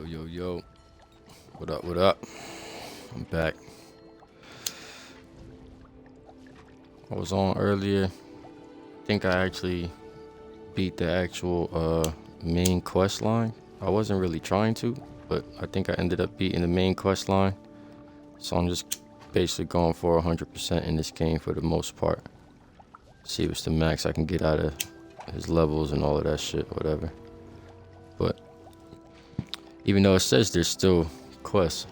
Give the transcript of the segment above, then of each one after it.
Yo. What up? I'm back. I was on earlier. I think I actually beat the actual main quest line. I wasn't really trying to, but I think I ended up beating the main quest line. So I'm just basically going for 100% in this game for the most part. See what's the max I can get out of his levels and all of that shit, whatever. But even though it says there's still quests.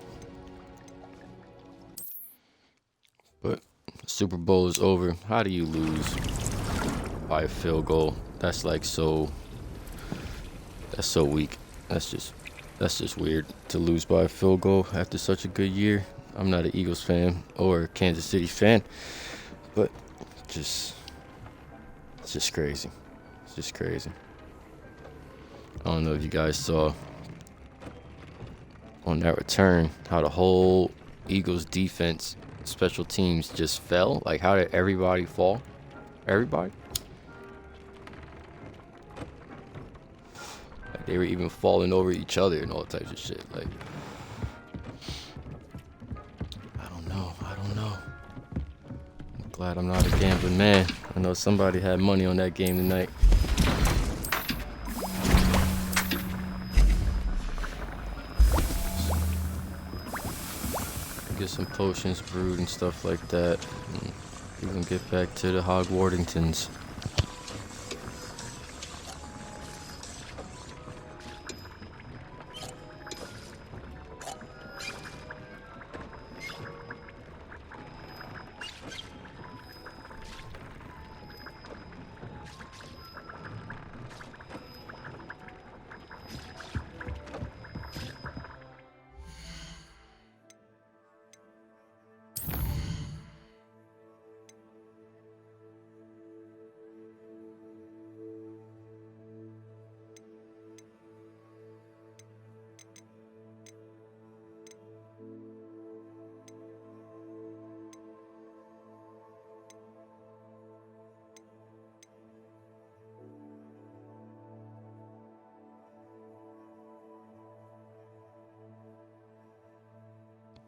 But Super Bowl is over. How do you lose by a field goal? That's like so weak. That's just weird to lose by a field goal after such a good year. I'm not an Eagles fan or a Kansas City fan, but it's just crazy. It's just crazy. I don't know if you guys saw on that return how the whole Eagles defense special teams just fell. Like, how did everybody fall? Everybody? Like, they were even falling over each other and all types of shit. Like, I don't know. I'm glad I'm not a gambling man. I know somebody had money on that game tonight. Get some potions brewed and stuff like that. And we can get back to the Hogwartingtons.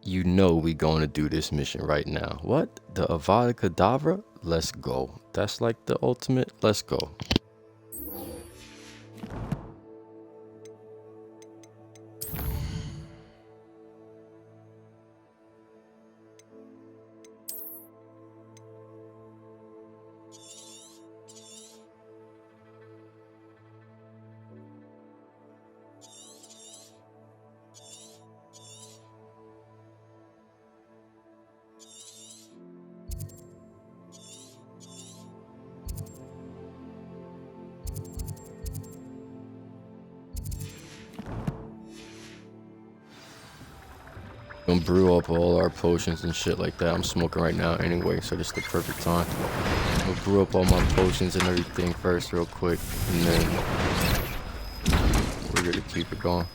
You know we going to do this mission right now. What? The Avada Kedavra? Let's go. That's like the ultimate. Let's go. Gonna brew up all our potions and shit like that. I'm smoking right now anyway, so this is the perfect time. I'm gonna brew up all my potions and everything first real quick, and then we're gonna keep it going.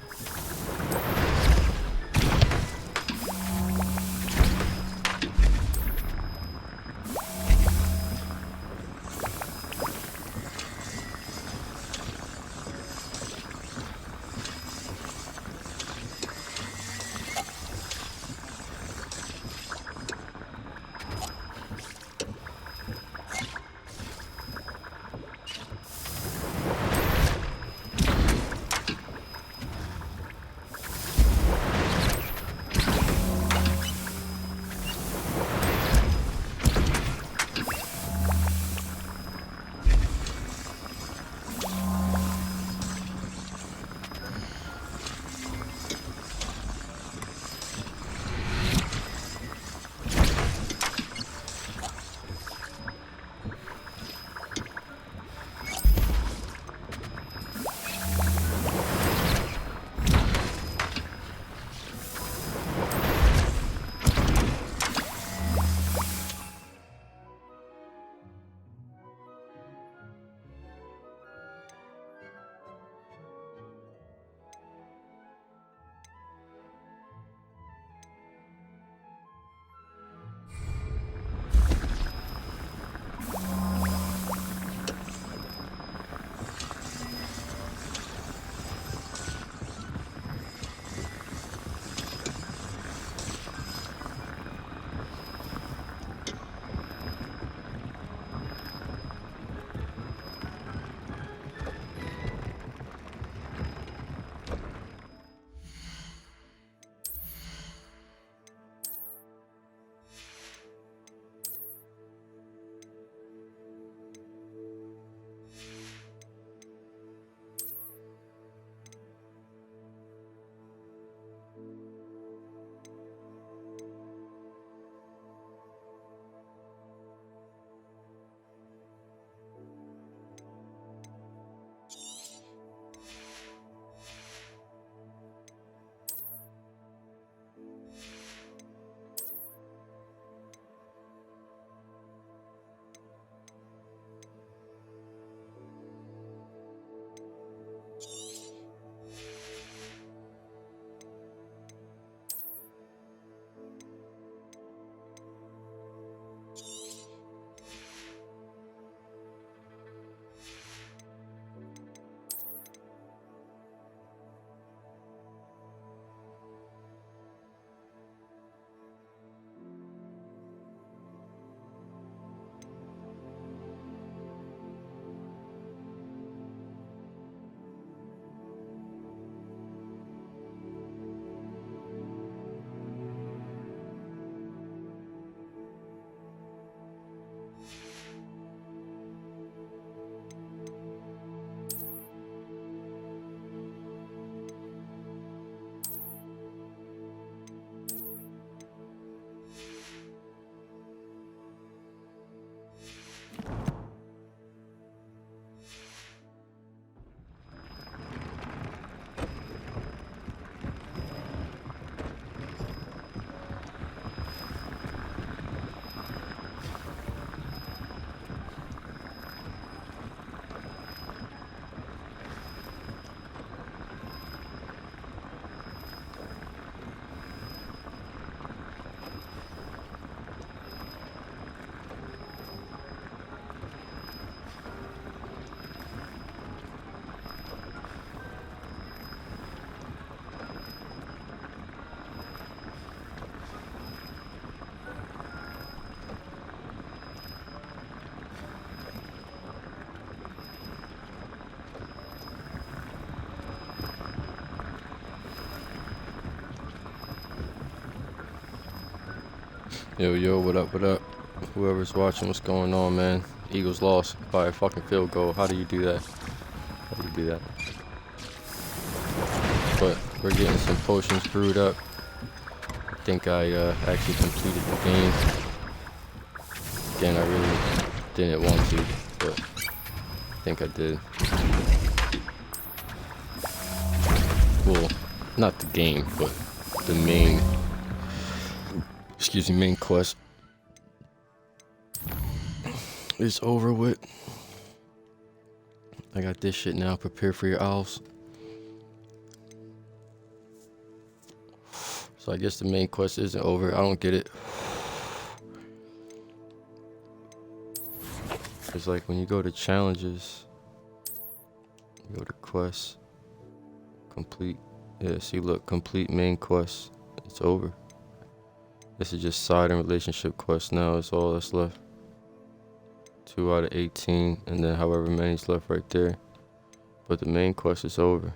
Yo, yo, what up, what up? Whoever's watching, what's going on, man? Eagles lost by a fucking field goal. How do you do that? How do you do that? But we're getting some potions brewed up. I think I actually completed the game. Again, I really didn't want to, but I think I did. Well, not the game, but the main, main quest is over with. I got this shit now. Prepare for your owls. So I guess the main quest isn't over. I don't get it. It's like when you go to challenges, you go to quests, complete. Yeah, see, look, complete main quest. It's over. This is just side and relationship quest now. It's all that's left. 2 out of 18, and then however many's left right there. But the main quest is over.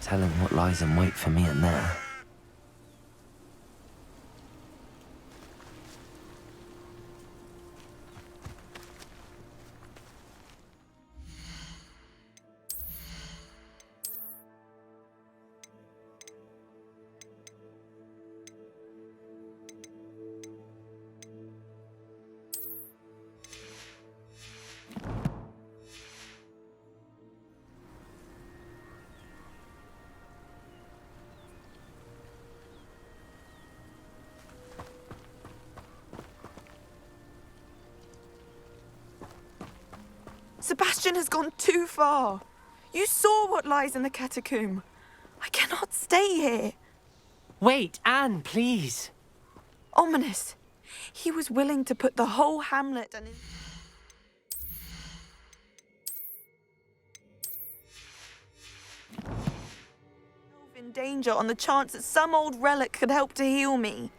telling what lies in wait for me in there. Sebastian has gone too far. You saw what lies in the catacomb. I cannot stay here. Wait, Anne, please. Ominous. He was willing to put the whole hamlet and in danger on the chance that some old relic could help to heal me.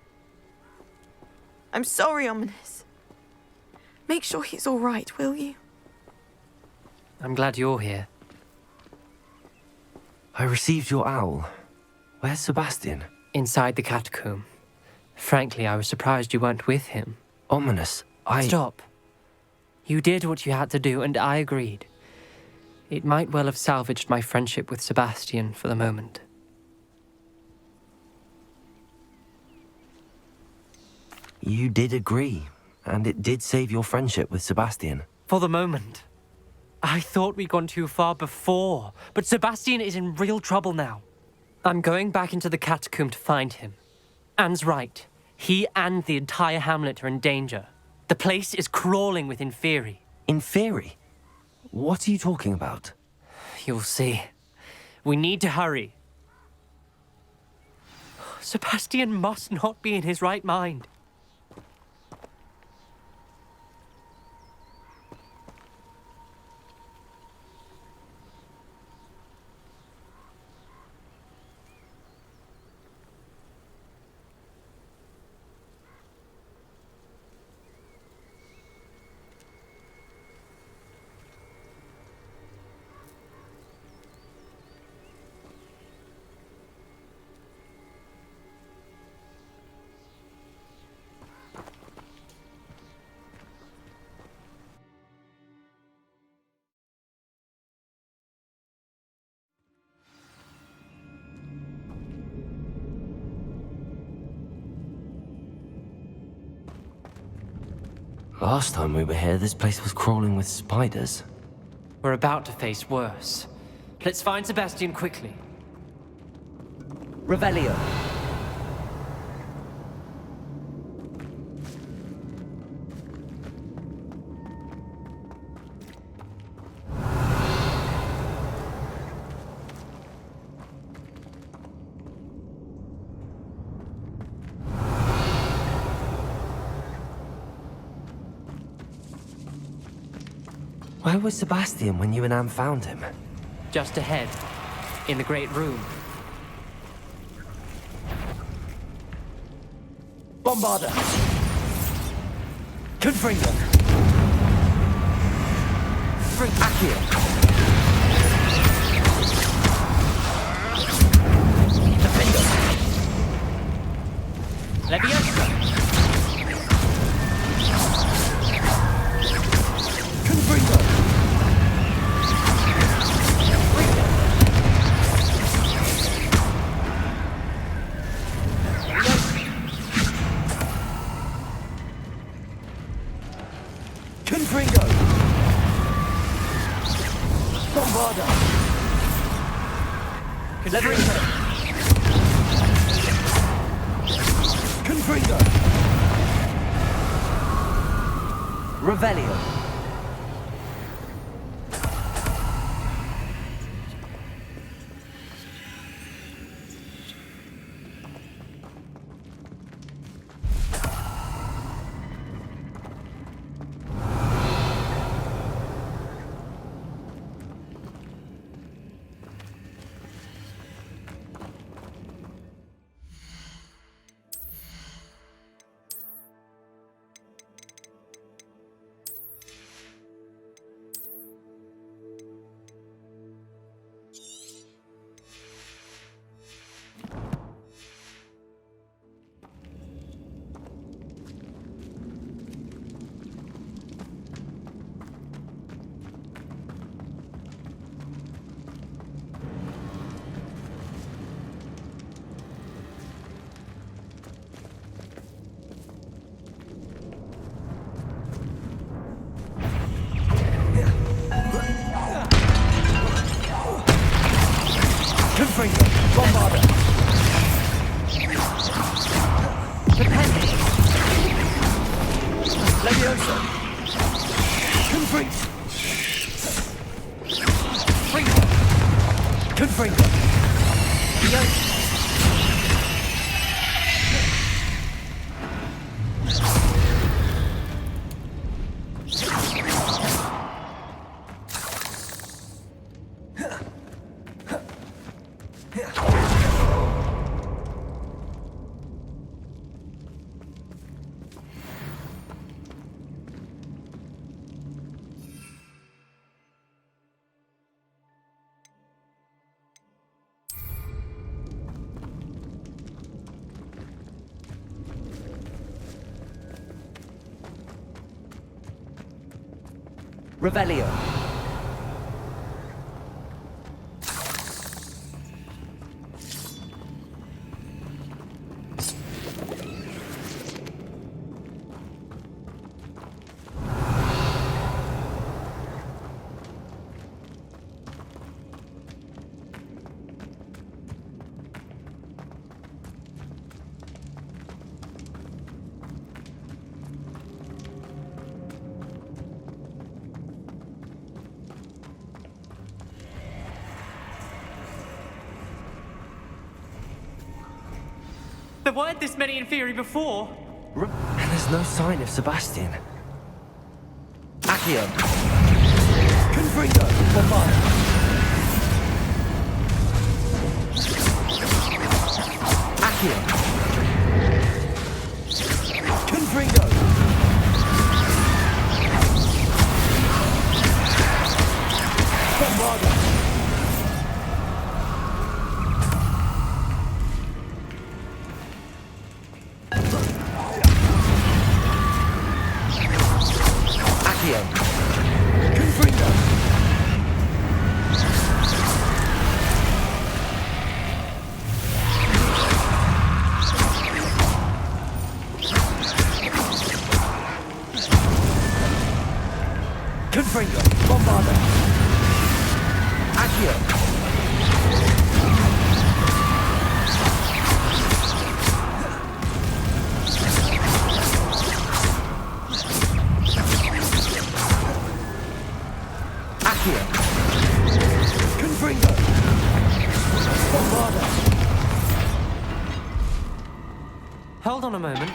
I'm sorry, Ominous. Make sure he's all right, will you? I'm glad you're here. I received your owl. Where's Sebastian? Inside the catacomb. Frankly, I was surprised you weren't with him. Ominous, Stop. You did what you had to do, and I agreed. It might well have salvaged my friendship with Sebastian for the moment. You did agree, and it did save your friendship with Sebastian. For the moment. I thought we'd gone too far before, but Sebastian is in real trouble now. I'm going back into the catacomb to find him. Anne's right. He and the entire hamlet are in danger. The place is crawling with Inferi. Inferi? What are you talking about? You'll see. We need to hurry. Sebastian must not be in his right mind. Last time we were here, this place was crawling with spiders. We're about to face worse. Let's find Sebastian quickly. Revelio. Where was Sebastian when you and Anne found him? Just ahead, in the Great Room. Bombarda! Confringo! Accio! Defender! Leviosa! Confringo! Confringo! Bombarda! Confringo! Confringo! Revelio! Bombarda! Leviosa! Confringo! Confringo! Revelio. There weren't this many in theory before. And there's no sign of Sebastian. Accio. Confringo. Bombarda. Accio. Confringo. Bombarda. Confringo! Confringo! Bombarda! Accio! Confringo! Bombarda! Hold on a moment.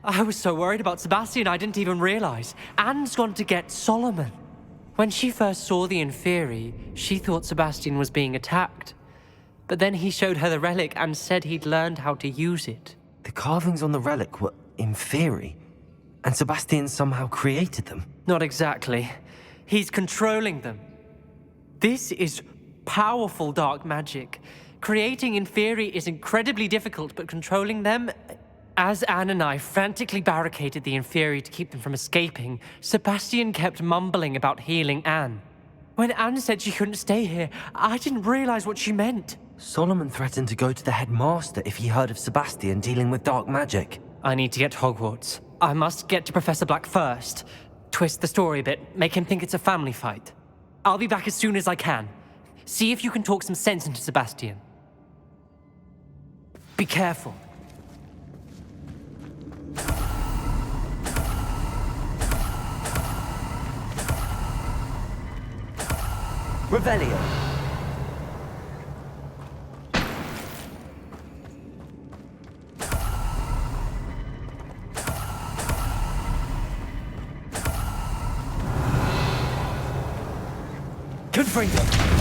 I was so worried about Sebastian I didn't even realize. Anne's gone to get Solomon. When she first saw the Inferi, she thought Sebastian was being attacked. But then he showed her the relic and said he'd learned how to use it. The carvings on the relic were Inferi, and Sebastian somehow created them. Not exactly. He's controlling them. This is powerful dark magic. Creating Inferi is incredibly difficult, but controlling them... As Anne and I frantically barricaded the Inferi to keep them from escaping, Sebastian kept mumbling about healing Anne. When Anne said she couldn't stay here, I didn't realize what she meant. Solomon threatened to go to the headmaster if he heard of Sebastian dealing with dark magic. I need to get to Hogwarts. I must get to Professor Black first. Twist the story a bit, make him think it's a family fight. I'll be back as soon as I can. See if you can talk some sense into Sebastian. Be careful. Revelio. Confringo.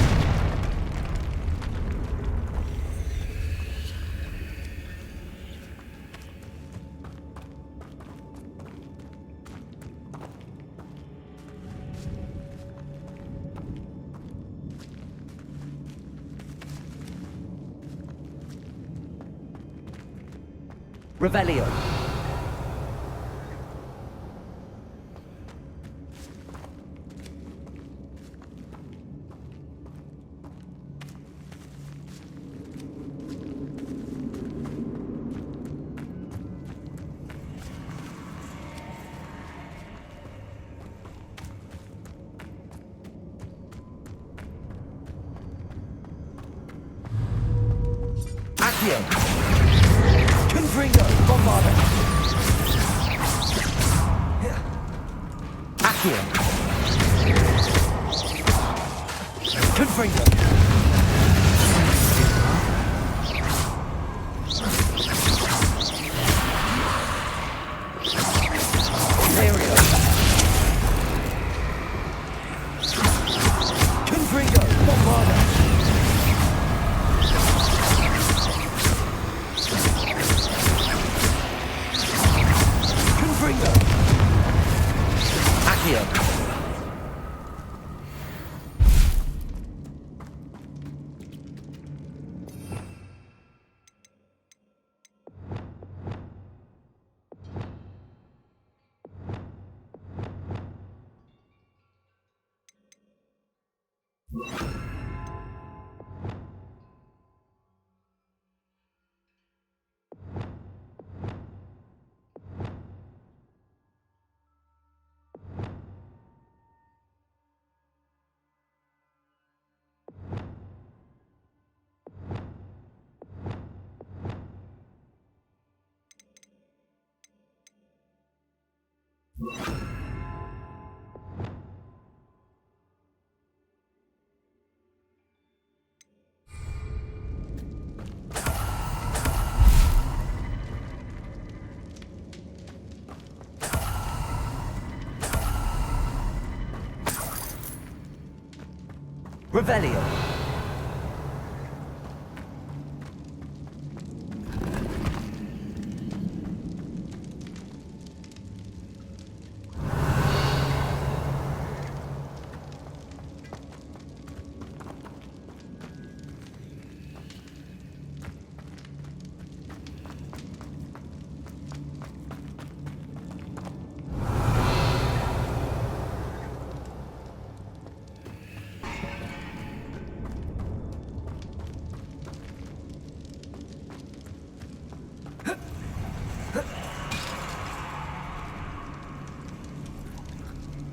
Revelio. Accio. Confringo. Bombarda. Accio. Confringo. Aerial. Confringo. Bombarda. Confringo. Accio. Revelio.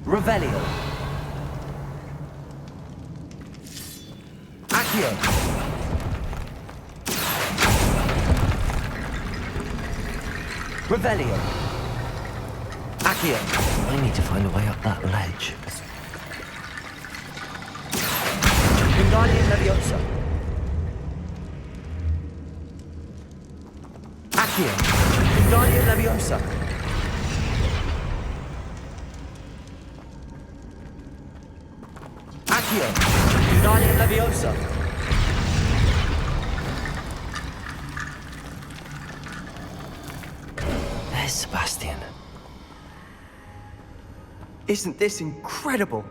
Revelio. Accio. Revelio. Accio. I need to find a way up that ledge. Wingardium Leviosa. Accio. Wingardium Leviosa. Accio. Wingardium Leviosa. There's Sebastian. Isn't this incredible?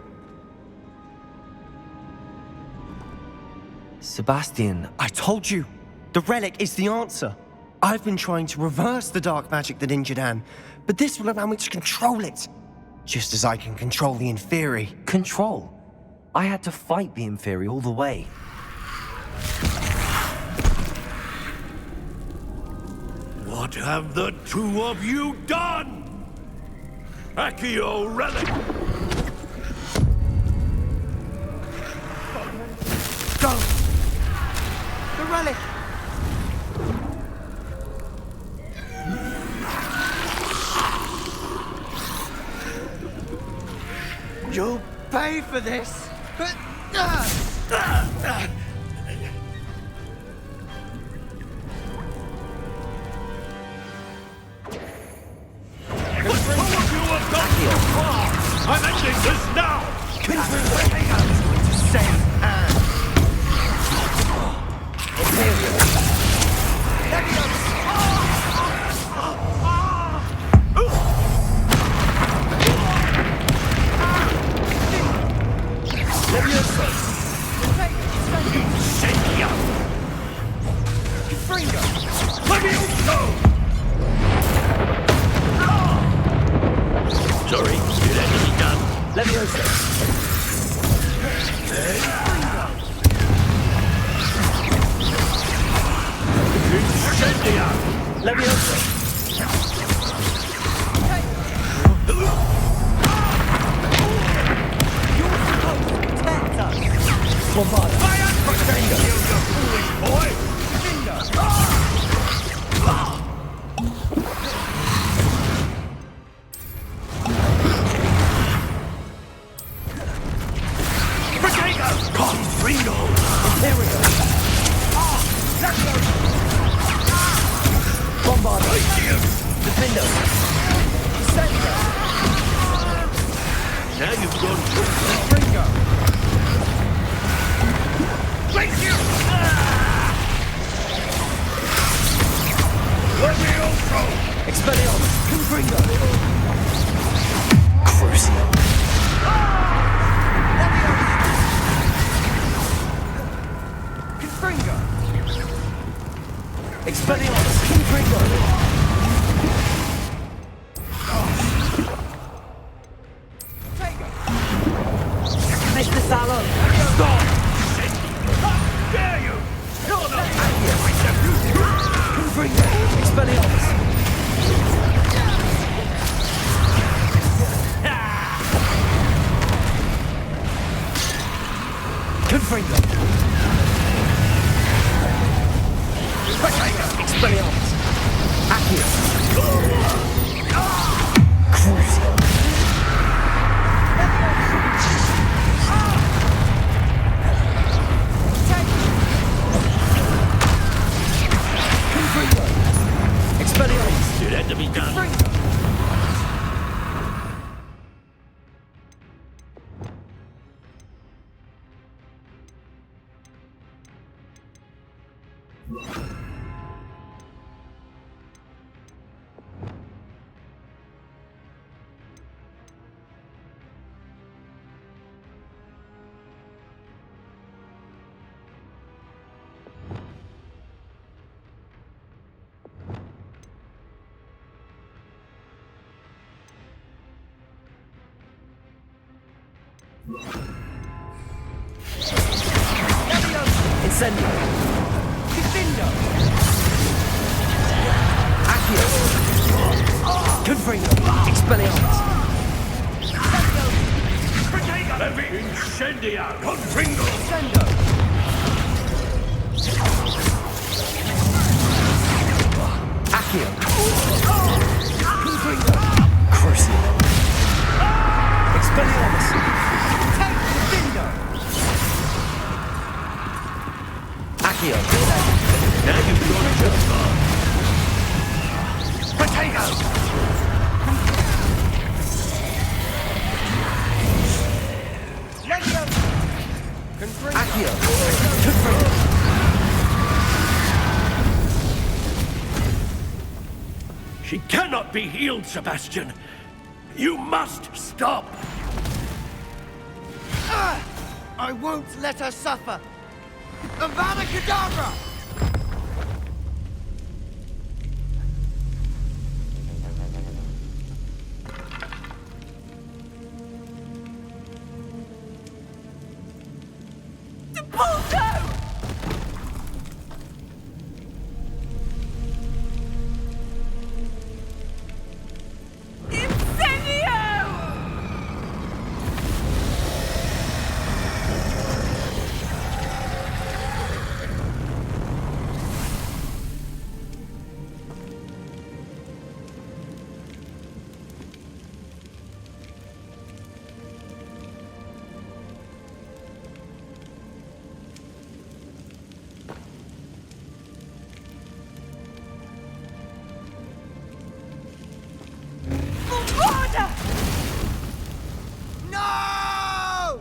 Sebastian, I told you, the relic is the answer. I've been trying to reverse the dark magic that injured Anne, but this will allow me to control it. Just as I can control the Inferi. control. I had to fight the Inferi all the way. What have the two of you done? Accio relic! Go! The relic! You'll pay for this! I'm ending this now! Save Anne! Leviosa! Incendia! Fringo! Levioso! Sorry, it had to be done. Leviosa! Incendia! Leviosa! Fire! You foolish boy! Defender! Defender! Now you've gone too Ringo! Thank you! LvLs! Expelliarmus! Confringo! Crucio! Confringo! Expelliarmus! Confringo! Mr. Salon! Stop! How dare you! You're not my nephew! Confringo! Expelliarmus! Confringo! Expelliarmus! Accio! Crucio! Confringo! Expelliarmus! It had to be done. Incendio! Defendo! Accio! Confringo! Expelliarmus! Incendia! Confringo! Sendo! Accio! Confringo! Crucio! Expelliarmus! Defendo! Accio! Now you've gone too far. Potato! Accio! Confringo! She cannot be healed, Sebastian. You must stop. I won't let her suffer! Avada Kedavra! No!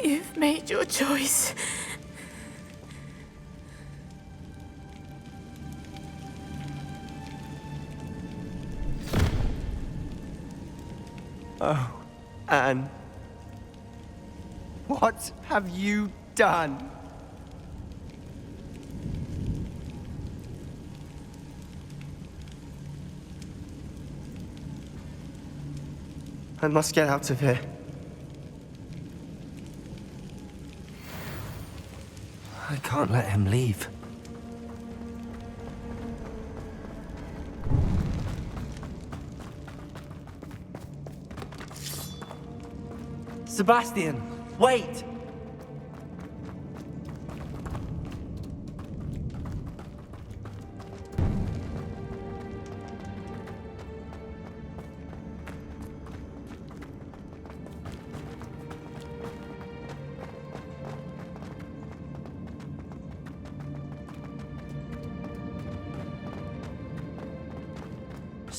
You've made your choice. Oh, Anne. What have you done? I must get out of here. I can't let him leave. Sebastian, wait!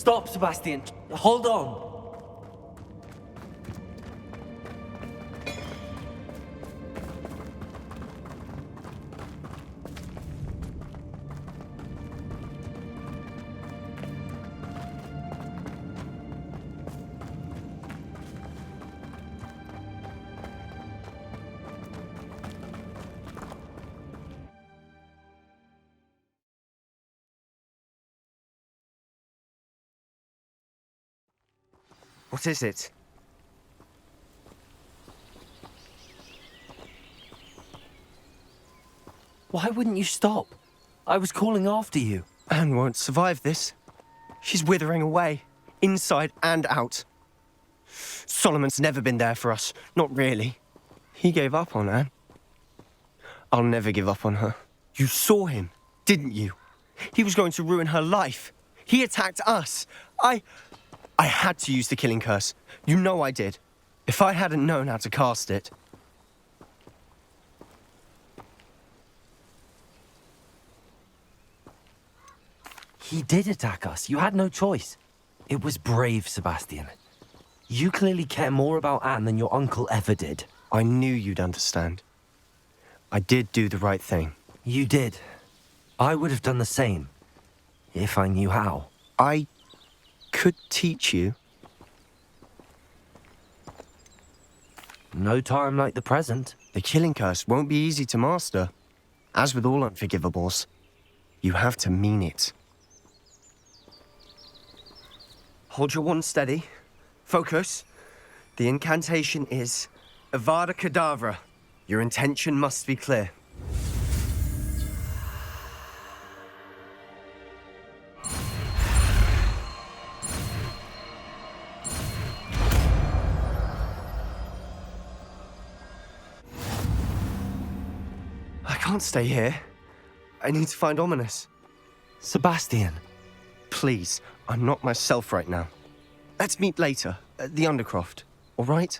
Stop, Sebastian. Hold on. What is it? Why wouldn't you stop? I was calling after you. Anne won't survive this. She's withering away, inside and out. Solomon's never been there for us, not really. He gave up on Anne. I'll never give up on her. You saw him, didn't you? He was going to ruin her life. He attacked us. I had to use the killing curse. You know I did. If I hadn't known how to cast it... He did attack us. You had no choice. It was brave, Sebastian. You clearly care more about Anne than your uncle ever did. I knew you'd understand. I did do the right thing. You did. I would have done the same, if I knew how. I could teach you. No time like the present. The killing curse won't be easy to master. As with all unforgivables, you have to mean it. Hold your wand steady. Focus. The incantation is Avada Kedavra. Your intention must be clear. I can't stay here. I need to find Ominous. Sebastian. Please, I'm not myself right now. Let's meet later, at the Undercroft, all right?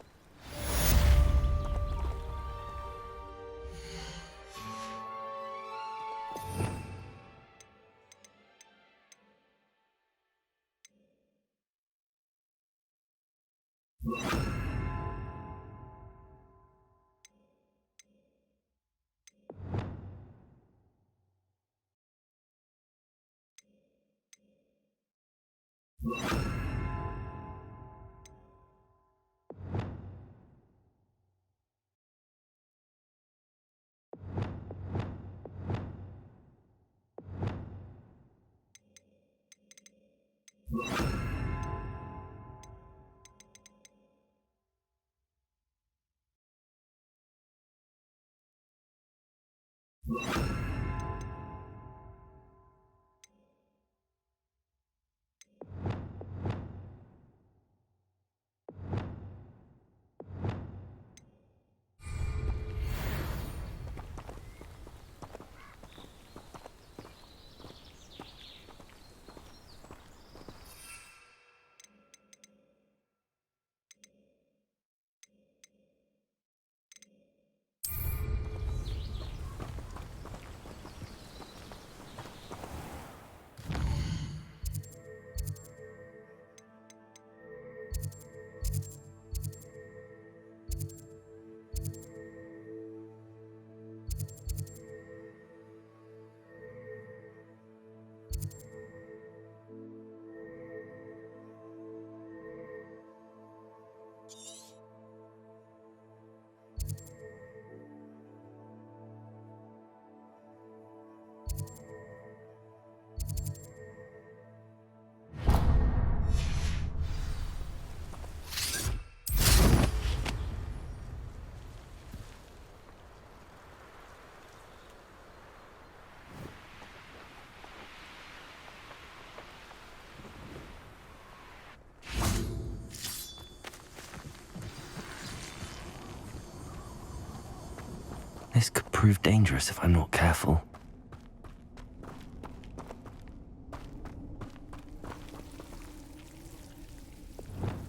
This could prove dangerous if I'm not careful.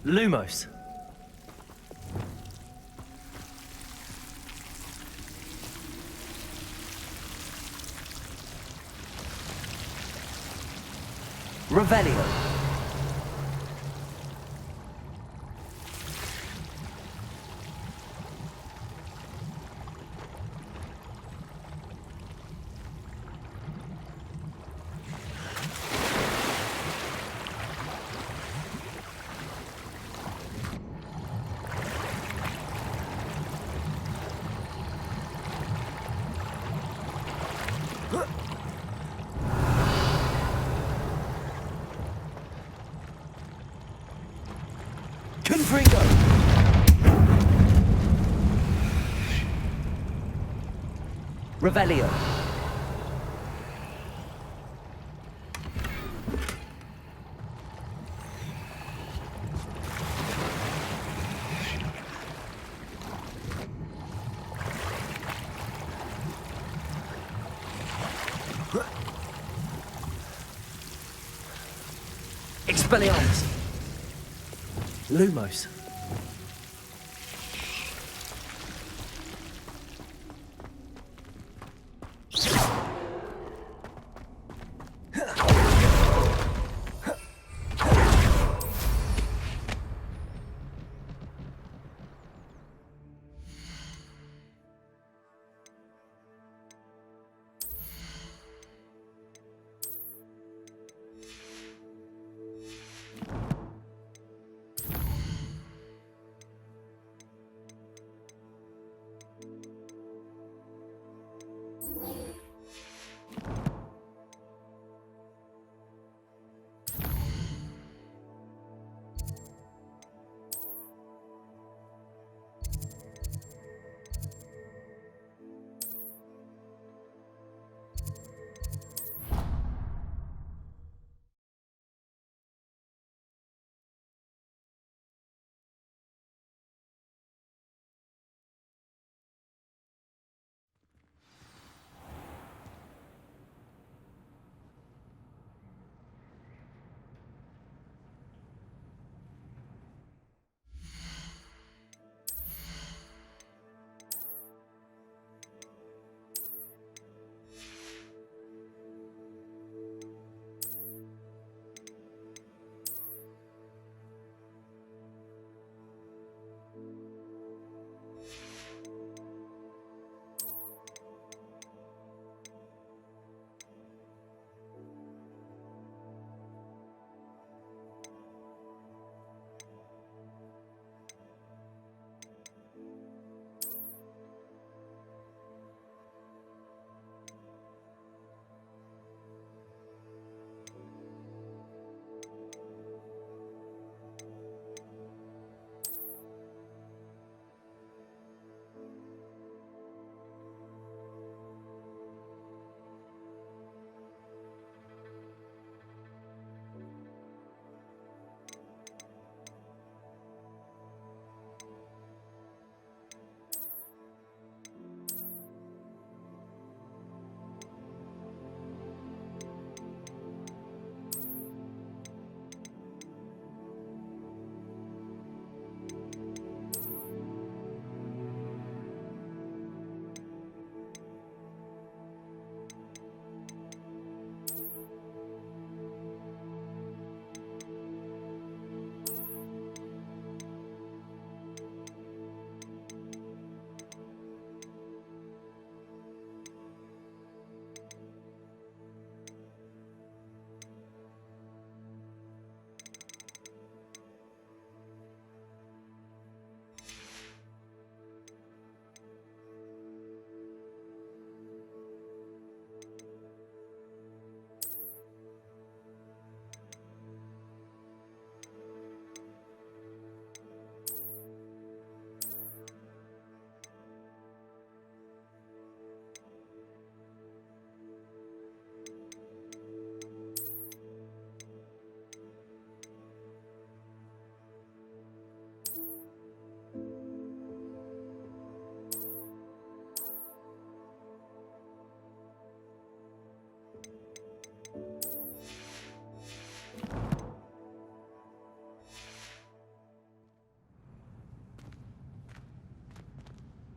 Lumos. Revelio. Revelio. Expelliarmus. Lumos.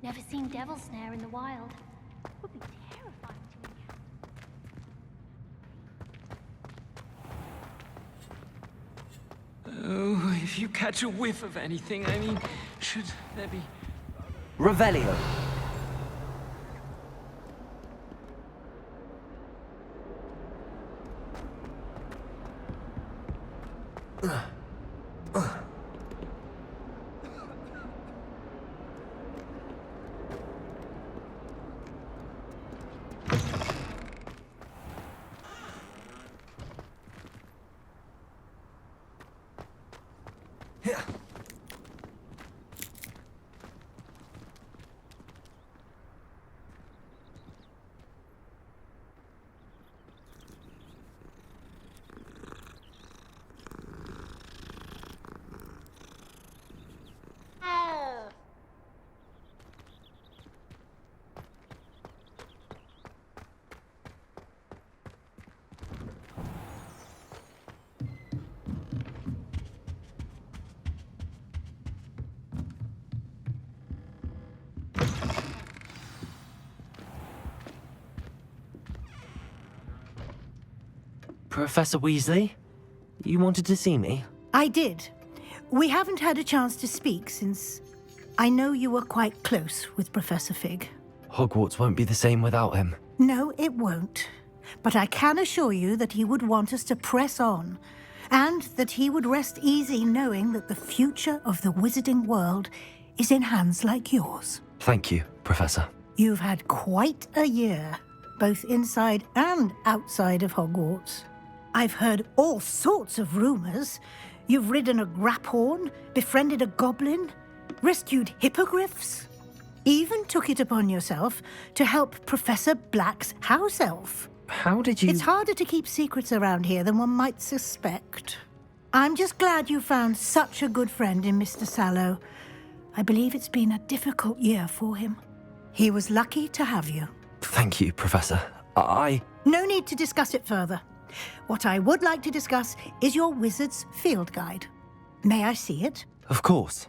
Never seen devil snare in the wild. Would be terrifying to encounter. Oh, if you catch a whiff of anything, I mean, should there be... Revelio. Professor Weasley? You wanted to see me? I did. We haven't had a chance to speak since I know you were quite close with Professor Fig. Hogwarts won't be the same without him. No, it won't. But I can assure you that he would want us to press on, and that he would rest easy knowing that the future of the wizarding world is in hands like yours. Thank you, Professor. You've had quite a year, both inside and outside of Hogwarts. I've heard all sorts of rumors. You've ridden a graphorn, befriended a goblin, rescued hippogriffs, even took it upon yourself to help Professor Black's house elf. How did you... It's harder to keep secrets around here than one might suspect. I'm just glad you found such a good friend in Mr. Sallow. I believe it's been a difficult year for him. He was lucky to have you. Thank you, Professor. No need to discuss it further. What I would like to discuss is your wizard's field guide. May I see it? Of course.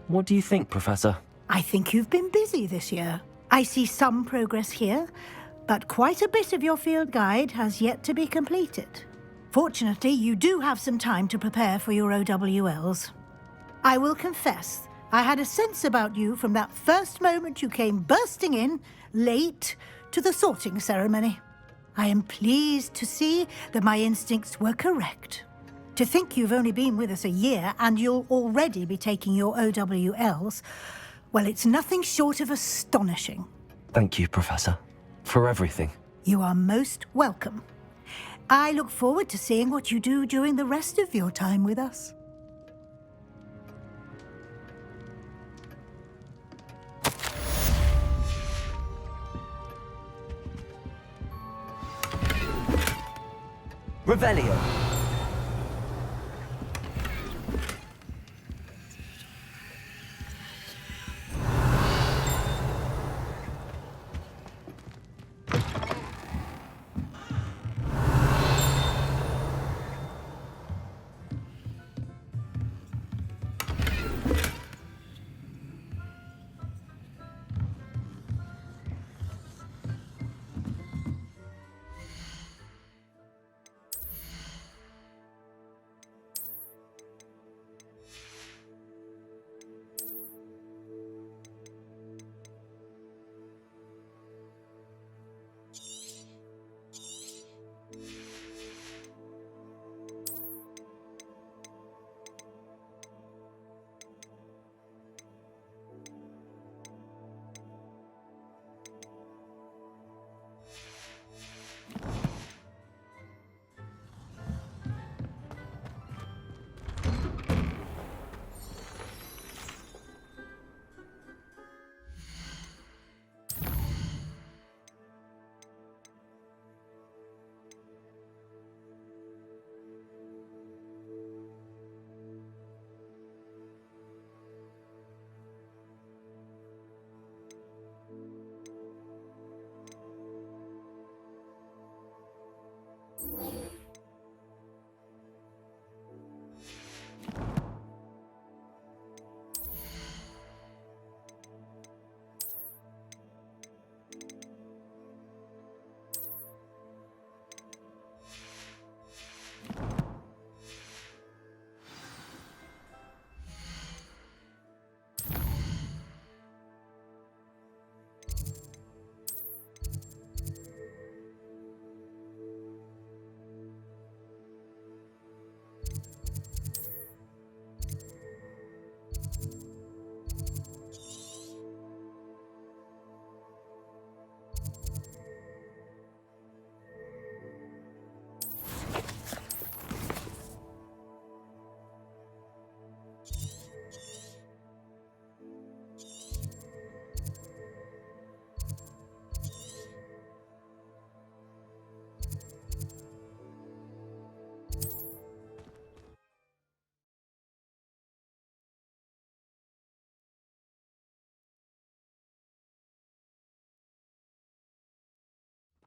What do you think, Professor? I think you've been busy this year. I see some progress here, but quite a bit of your field guide has yet to be completed. Fortunately, you do have some time to prepare for your OWLs. I will confess, I had a sense about you from that first moment you came bursting in, late, to the sorting ceremony. I am pleased to see that my instincts were correct. To think you've only been with us a year and you'll already be taking your OWLs, well, it's nothing short of astonishing. Thank you, Professor, for everything. You are most welcome. I look forward to seeing what you do during the rest of your time with us. Revelio.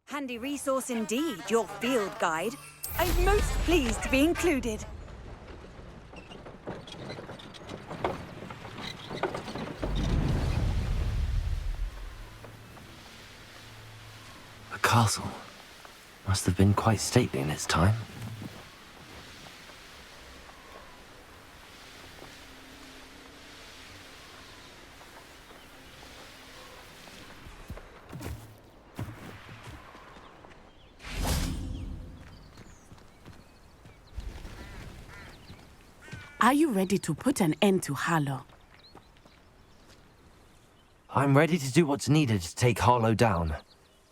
Handy resource indeed, your field guide. I'm most pleased to be included. A castle. Must have been quite stately in its time. Are you ready to put an end to Harlow? I'm ready to do what's needed to take Harlow down.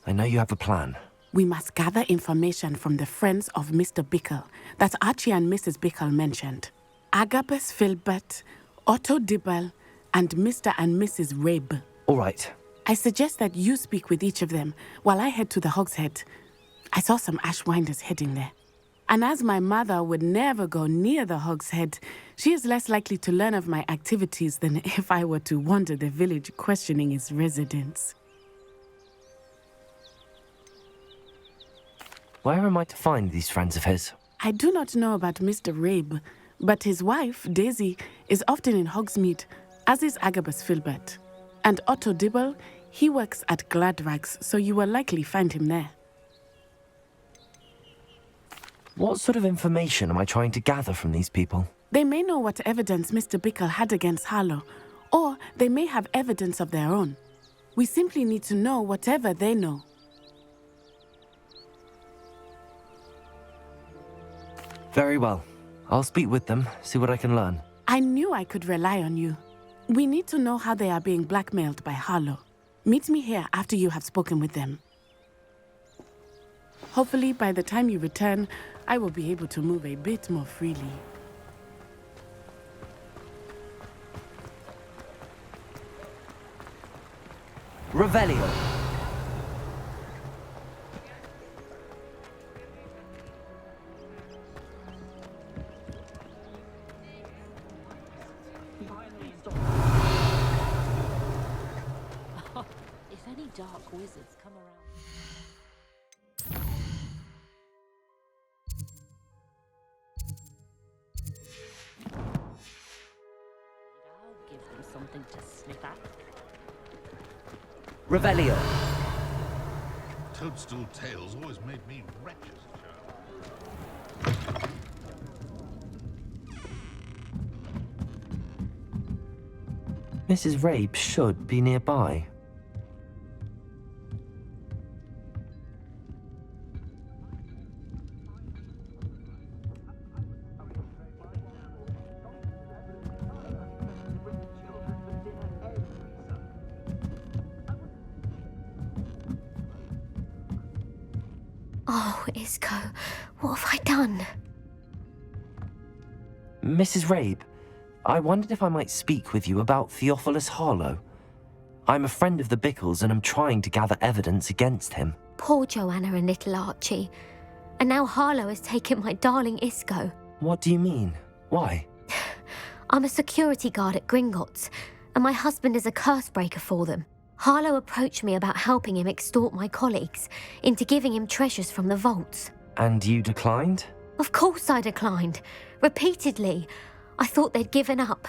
I know you have a plan. We must gather information from the friends of Mr. Bickle that Archie and Mrs. Bickle mentioned. Agabus Filbert, Otto Dibble, and Mr. and Mrs. Rabe. All right. I suggest that you speak with each of them while I head to the Hogshead. I saw some Ashwinders heading there. And as my mother would never go near the Hogshead, she is less likely to learn of my activities than if I were to wander the village questioning its residents. Where am I to find these friends of his? I do not know about Mr. Rabe, but his wife, Daisy, is often in Hogsmeade, as is Agabus Filbert. And Otto Dibble, he works at Gladrags, so you will likely find him there. What sort of information am I trying to gather from these people? They may know what evidence Mr. Bickle had against Harlow, or they may have evidence of their own. We simply need to know whatever they know. Very well. I'll speak with them, see what I can learn. I knew I could rely on you. We need to know how they are being blackmailed by Harlow. Meet me here after you have spoken with them. Hopefully, by the time you return, I will be able to move a bit more freely. Revelio. If any dark wizards come around... I'll give them something to sniff at. Revelio. Toadstool tales always made me wretched as a child. Mrs. Rabe should be nearby. Oh, Isco, what have I done? Mrs. Rabe, I wondered if I might speak with you about Theophilus Harlow. I'm a friend of the Bickles and I'm trying to gather evidence against him. Poor Joanna and little Archie. And now Harlow has taken my darling Isco. What do you mean? Why? I'm a security guard at Gringotts, and my husband is a curse breaker for them. Harlow approached me about helping him extort my colleagues into giving him treasures from the vaults. And you declined? Of course I declined. Repeatedly. I thought they'd given up,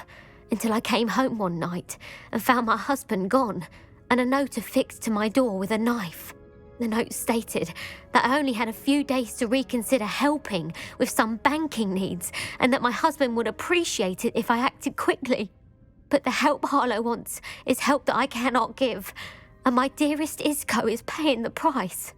until I came home one night and found my husband gone, and a note affixed to my door with a knife. The note stated that I only had a few days to reconsider helping with some banking needs, and that my husband would appreciate it if I acted quickly. But the help Harlow wants is help that I cannot give, and my dearest Isco is paying the price.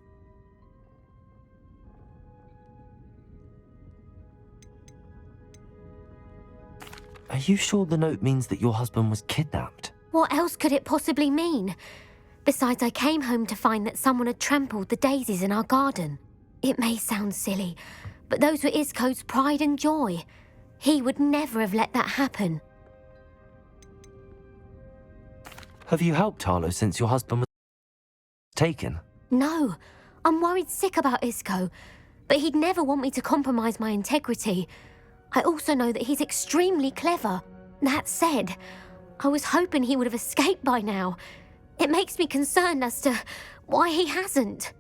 Are you sure the note means that your husband was kidnapped? What else could it possibly mean? Besides, I came home to find that someone had trampled the daisies in our garden. It may sound silly, but those were Isco's pride and joy. He would never have let that happen. Have you helped Harlow since your husband was taken? No, I'm worried sick about Isco, but he'd never want me to compromise my integrity. I also know that he's extremely clever. That said, I was hoping he would have escaped by now. It makes me concerned as to why he hasn't.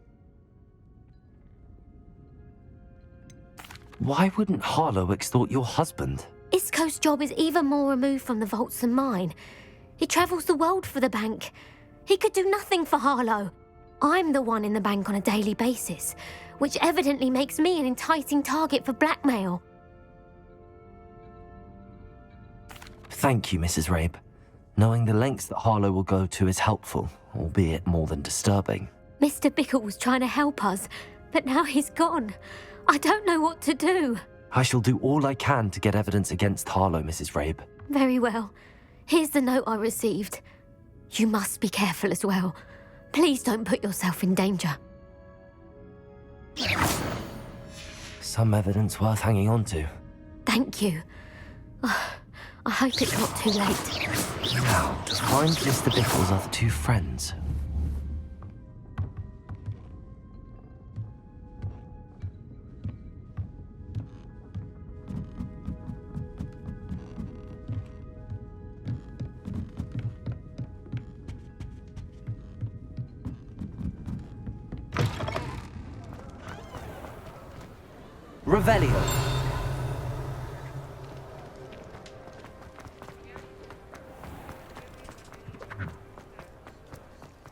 Why wouldn't Harlow extort your husband? Isco's job is even more removed from the vaults than mine. He travels the world for the bank. He could do nothing for Harlow. I'm the one in the bank on a daily basis, which evidently makes me an enticing target for blackmail. Thank you, Mrs. Rabe. Knowing the lengths that Harlow will go to is helpful, albeit more than disturbing. Mr. Bickle was trying to help us, but now he's gone. I don't know what to do. I shall do all I can to get evidence against Harlow, Mrs. Rabe. Very well. Here's the note I received. You must be careful as well. Please don't put yourself in danger. Some evidence worth hanging on to. Thank you. I hope it's not too late. Now, to find Mr. Bickle's other two friends. Revelio.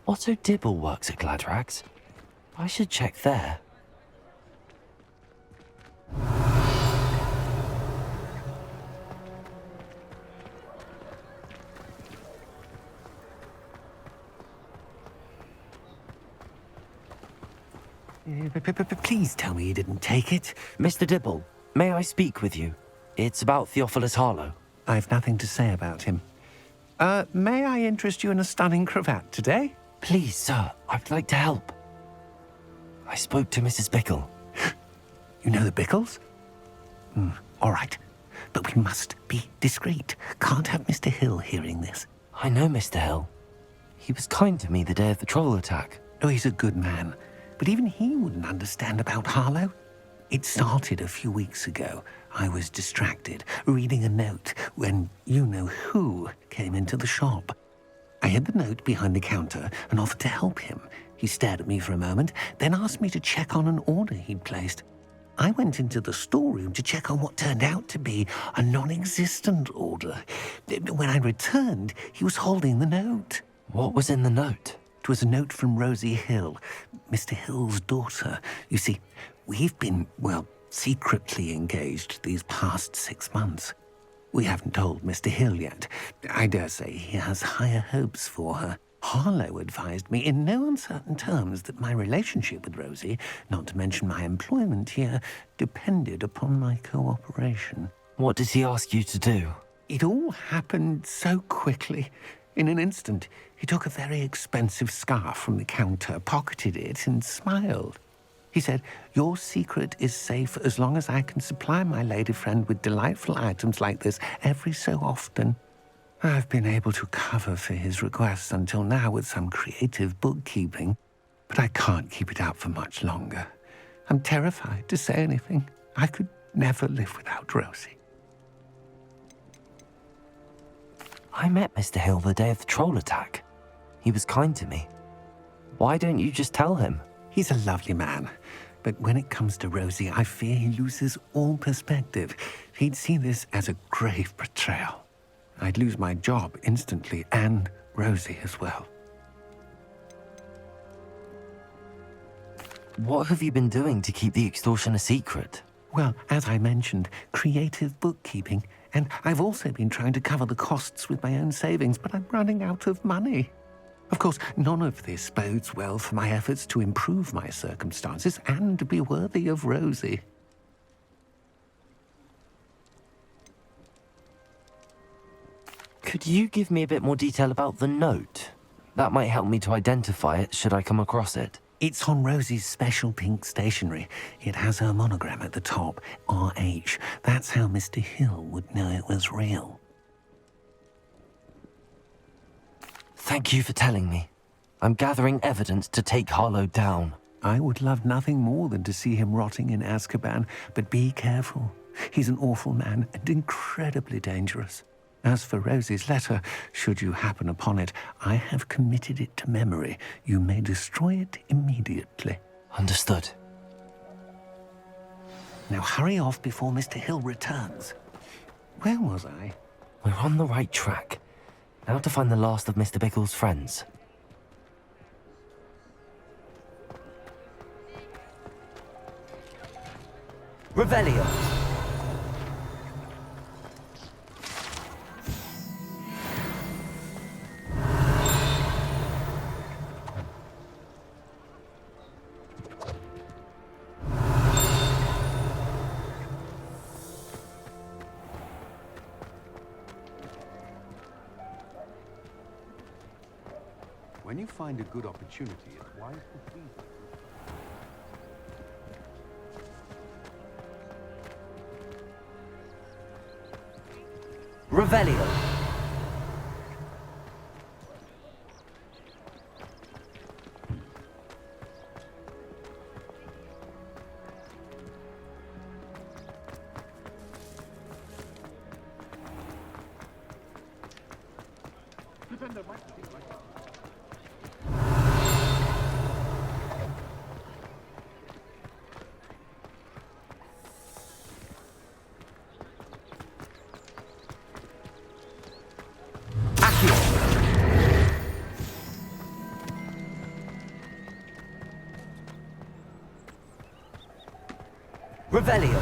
Otto Dibble works at Gladrags. I should check there. Please tell me you didn't take it. Mr. Dibble, may I speak with you? It's about Theophilus Harlow. I've nothing to say about him. May I interest you in a stunning cravat today? Please, sir, I'd like to help. I spoke to Mrs. Bickle. You know the Bickles? All right. But we must be discreet. Can't have Mr. Hill hearing this. I know Mr. Hill. He was kind to me the day of the troll attack. Oh, he's a good man. But even he wouldn't understand about Harlow. It started a few weeks ago. I was distracted, reading a note, when you-know-who came into the shop. I hid the note behind the counter and offered to help him. He stared at me for a moment, then asked me to check on an order he'd placed. I went into the storeroom to check on what turned out to be a non-existent order. When I returned, he was holding the note. What was in the note? It was a note from Rosie Hill, Mr. Hill's daughter. You see, we've been, secretly engaged these past 6 months. We haven't told Mr. Hill yet. I dare say he has higher hopes for her. Harlow advised me in no uncertain terms that my relationship with Rosie, not to mention my employment here, depended upon my cooperation. What did he ask you to do? It all happened so quickly. In an instant, he took a very expensive scarf from the counter, pocketed it, and smiled. He said, "Your secret is safe as long as I can supply my lady friend with delightful items like this every so often." I've been able to cover for his requests until now with some creative bookkeeping, but I can't keep it up for much longer. I'm terrified to say anything. I could never live without Rosie. I met Mr. Hill the day of the troll attack. He was kind to me. Why don't you just tell him? He's a lovely man, but when it comes to Rosie, I fear he loses all perspective. He'd see this as a grave betrayal. I'd lose my job instantly, and Rosie as well. What have you been doing to keep the extortion a secret? Well, as I mentioned, creative bookkeeping. And I've also been trying to cover the costs with my own savings, but I'm running out of money. Of course, none of this bodes well for my efforts to improve my circumstances and to be worthy of Rosie. Could you give me a bit more detail about the note? That might help me to identify it should I come across it. It's on Rosie's special pink stationery. It has her monogram at the top, RH. That's how Mr. Hill would know it was real. Thank you for telling me. I'm gathering evidence to take Harlow down. I would love nothing more than to see him rotting in Azkaban, but be careful. He's an awful man and incredibly dangerous. As for Rosie's letter, should you happen upon it, I have committed it to memory. You may destroy it immediately. Understood. Now hurry off before Mr. Hill returns. Where was I? We're on the right track. Now to find the last of Mr. Bickle's friends. Revelio! When you find a good opportunity, it's wise to seize it. Revelio! Revelio!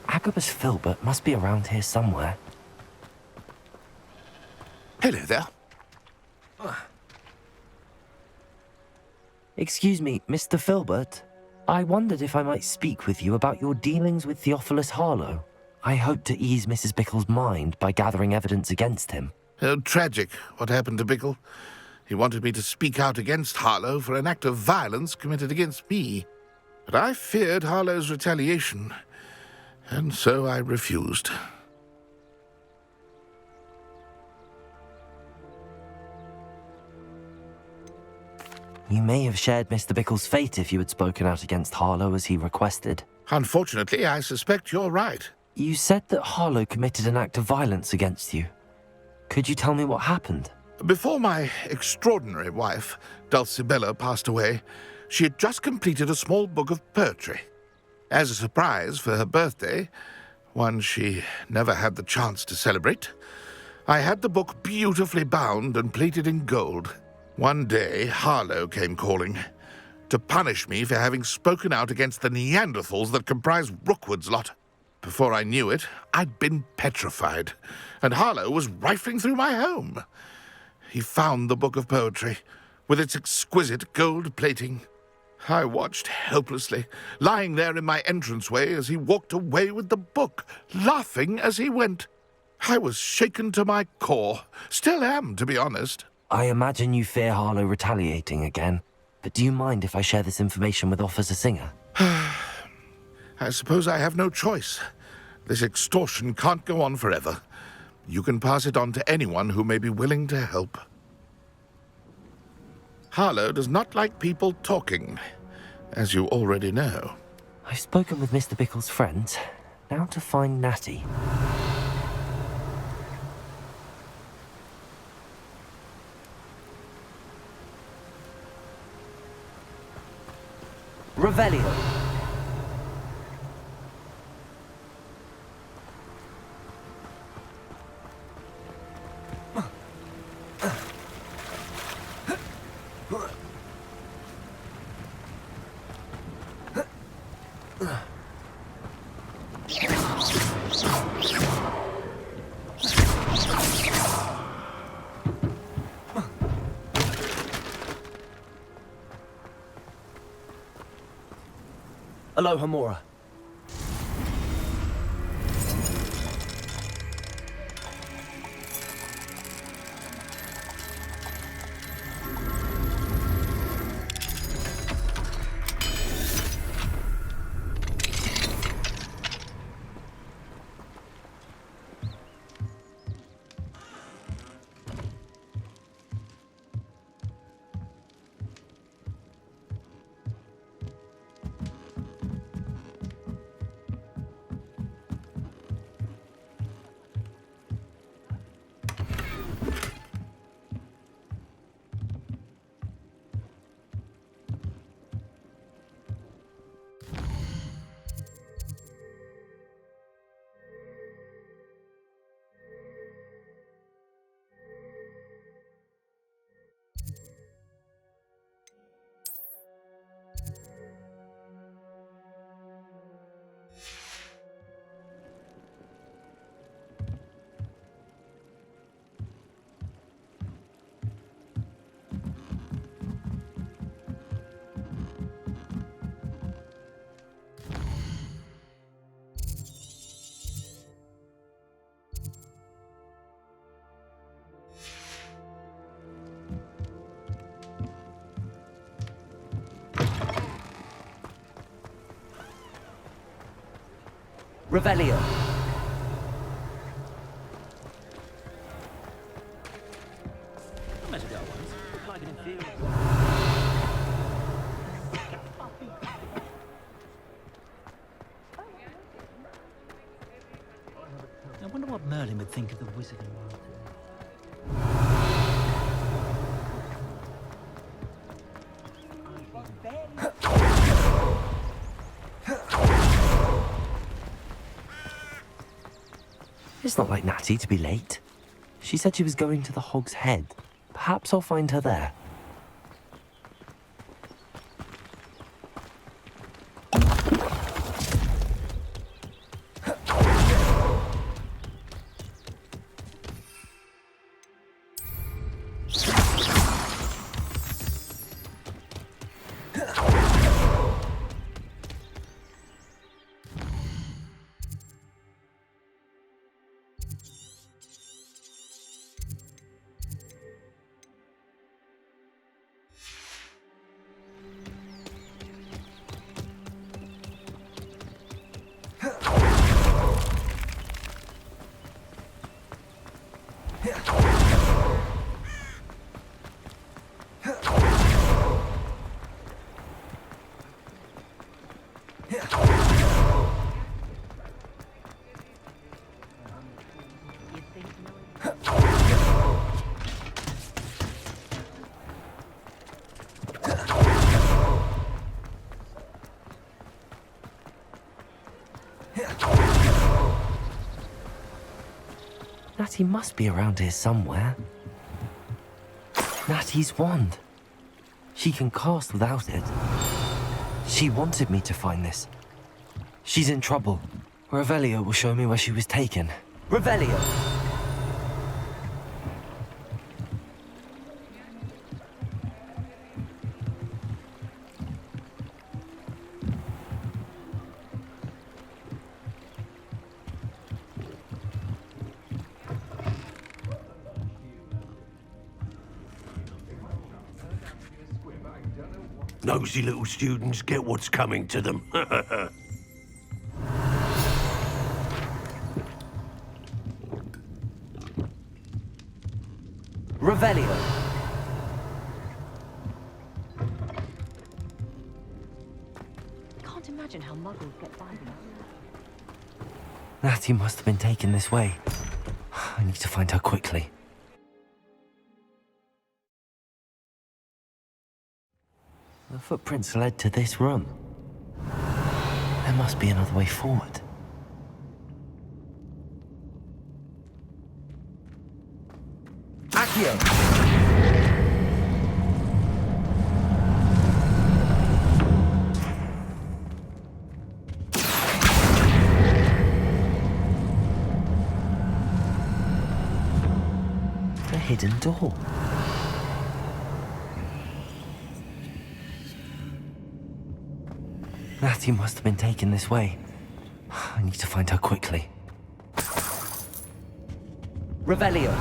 Agabus Filbert must be around here somewhere. Hello there. Excuse me, Mr. Filbert. I wondered if I might speak with you about your dealings with Theophilus Harlow. I hope to ease Mrs. Bickle's mind by gathering evidence against him. Oh, tragic what happened to Bickle. He wanted me to speak out against Harlow for an act of violence committed against me. But I feared Harlow's retaliation, and so I refused. You may have shared Mr. Bickle's fate if you had spoken out against Harlow as he requested. Unfortunately, I suspect you're right. You said that Harlow committed an act of violence against you. Could you tell me what happened? Before my extraordinary wife, Dulcibella, passed away, she had just completed a small book of poetry. As a surprise for her birthday, one she never had the chance to celebrate, I had the book beautifully bound and plated in gold. One day, Harlow came calling to punish me for having spoken out against the Neanderthals that comprise Rookwood's lot. Before I knew it, I'd been petrified, and Harlow was rifling through my home. He found the book of poetry, with its exquisite gold plating. I watched helplessly, lying there in my entranceway as he walked away with the book, laughing as he went. I was shaken to my core. Still am, to be honest. I imagine you fear Harlow retaliating again, but do you mind if I share this information with Officer Singer? I suppose I have no choice. This extortion can't go on forever. You can pass it on to anyone who may be willing to help. Harlow does not like people talking, as you already know. I've spoken with Mr. Bickle's friends. Now to find Natty. Revelio. Aloha Mora. Revelio. I wonder what Merlin would think of the wizarding world. It's not like Natty to be late. She said she was going to the Hog's Head. Perhaps I'll find her there. Natty must be around here somewhere. Natty's wand. She can cast without it. She wanted me to find this. She's in trouble. Revelio will show me where she was taken. Revelio! Nosy little students get what's coming to them. Revelio! Can't imagine how muggles get by them. Natty must have been taken this way. I need to find her quickly. The footprints led to this room. There must be another way forward. Accio! The hidden door. Natty must have been taken this way. I need to find her quickly. Revelio.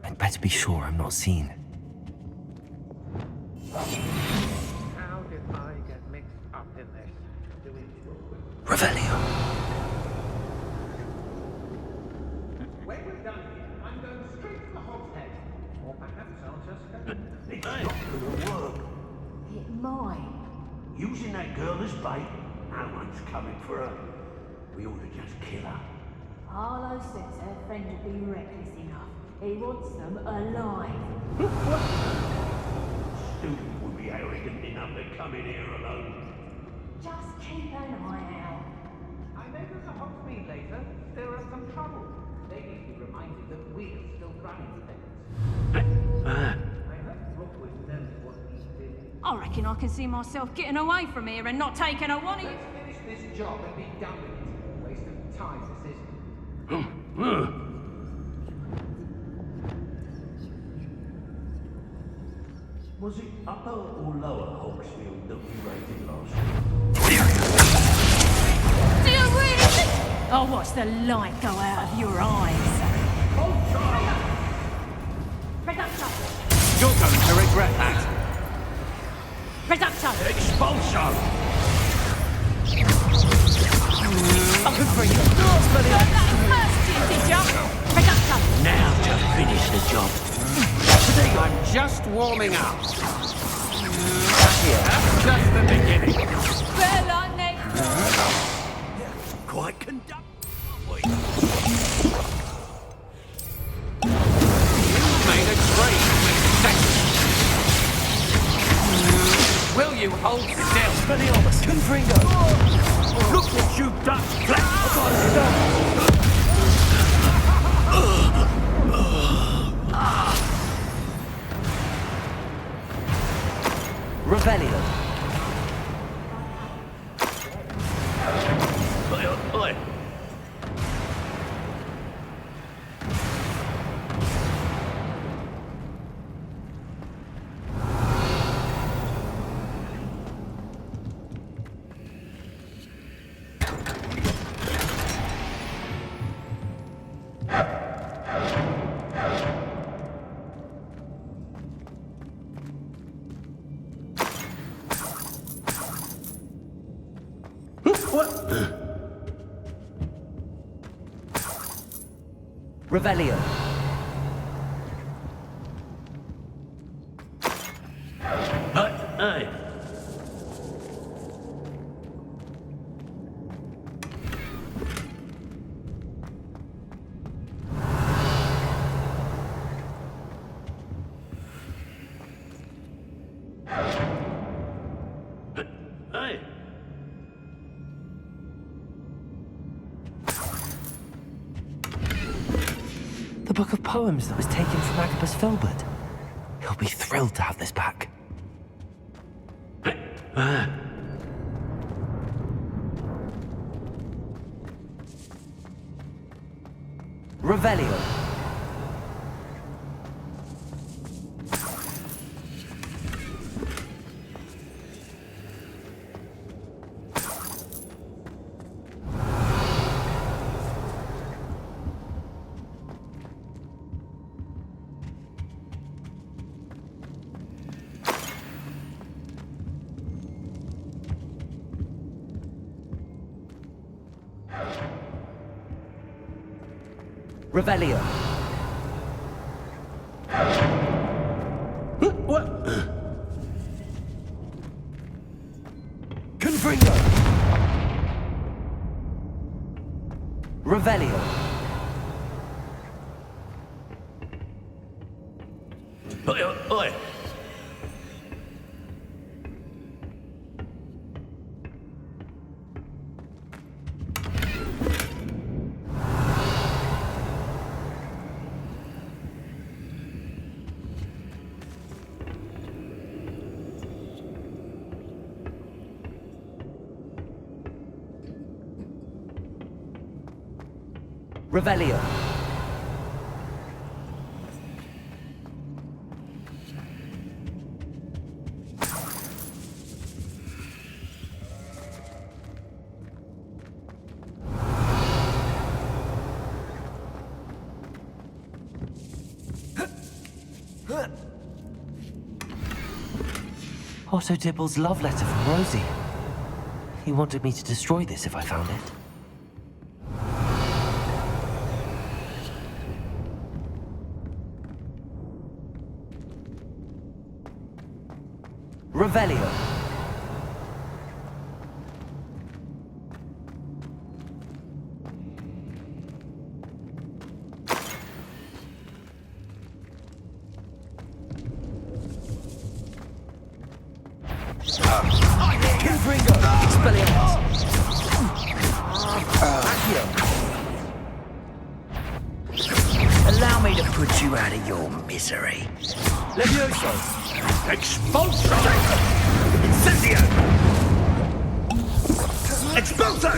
I'd better be sure I'm not seen. How did I get mixed up in this? Revelio. When we're done here, I'm going straight to the Hog's Head. Or perhaps I'll just go. It's not gonna work. It might. Using that girl as bait, no one's coming for her. We ought to just kill her. Harlow says her friend would be reckless enough. He wants them alive. Student would be arrogant enough to come in here alone. Just keep an eye out. I know there's a Hogsmeade later. There are some trouble. They need to be reminded that we're still running things. I hope Rookwood knows what he did. I reckon I can see myself getting away from here and not taking a one of you. Let's finish this job and be done with it. Waste of time, this is. Was it upper or lower Hogsfield that we raided last? Do you really think? I'll watch the light go out of your eyes. Oh, Reduction! You're going to regret that. Reducto! Expulso! I could bring you. Burn that first, did ya? Reducto! Now to finish the job. I'm just warming up. That's just the beginning. Bear lightning! Quite conducted. Made a great mistake. Will you hold still? Expelliarmus! Confringo! Look what you've done, Fleck! I gotta stop! Revelio. Oi. Revelio. Hey. Hey. The book of poems that was taken from Agabus Filbert. He'll be thrilled to have this back. Revelio. Revelio. What? Confringo. Revelio. Oi. Revelio. Otto Dibble's love letter from Rosie. He wanted me to destroy this if I found it. Revelio. Confringo. Expelliarmus. Allow me to put you out of your misery. Levioso. Expulso! Incendio! Expulso!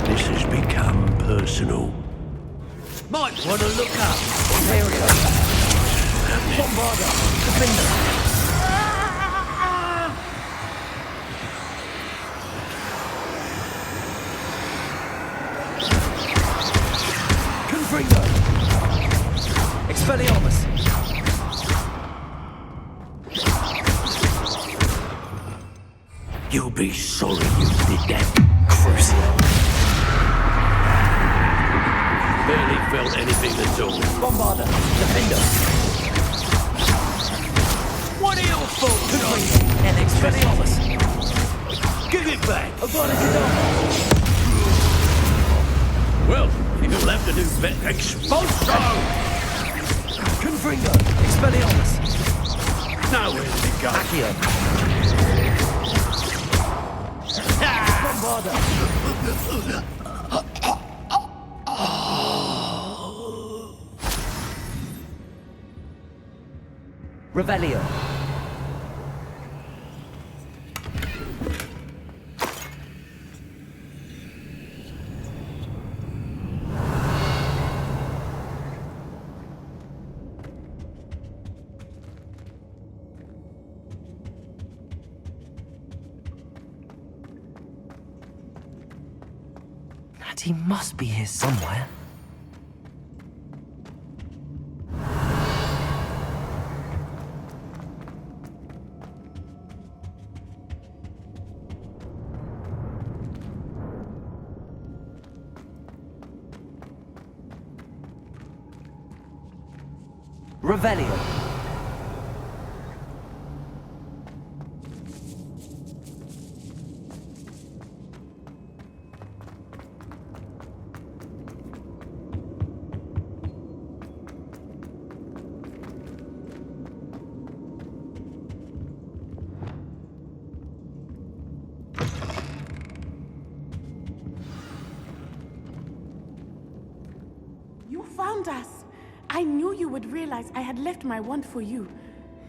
This has become personal. Might want to look up. Imperio. Bombarda. Defender. You'll be sorry you did that. Crucial. Barely felt anything at all. Bombarder, defender. What are your faults, LFG. Give it back! I've got it, Well, you'll have to do better. Expulso! Confringo. Expelliarmus. Now where did it go? Accio. Bombarder. Revelio. He must be here somewhere. Revelio. You found us. I knew you would realize I had left my wand for you.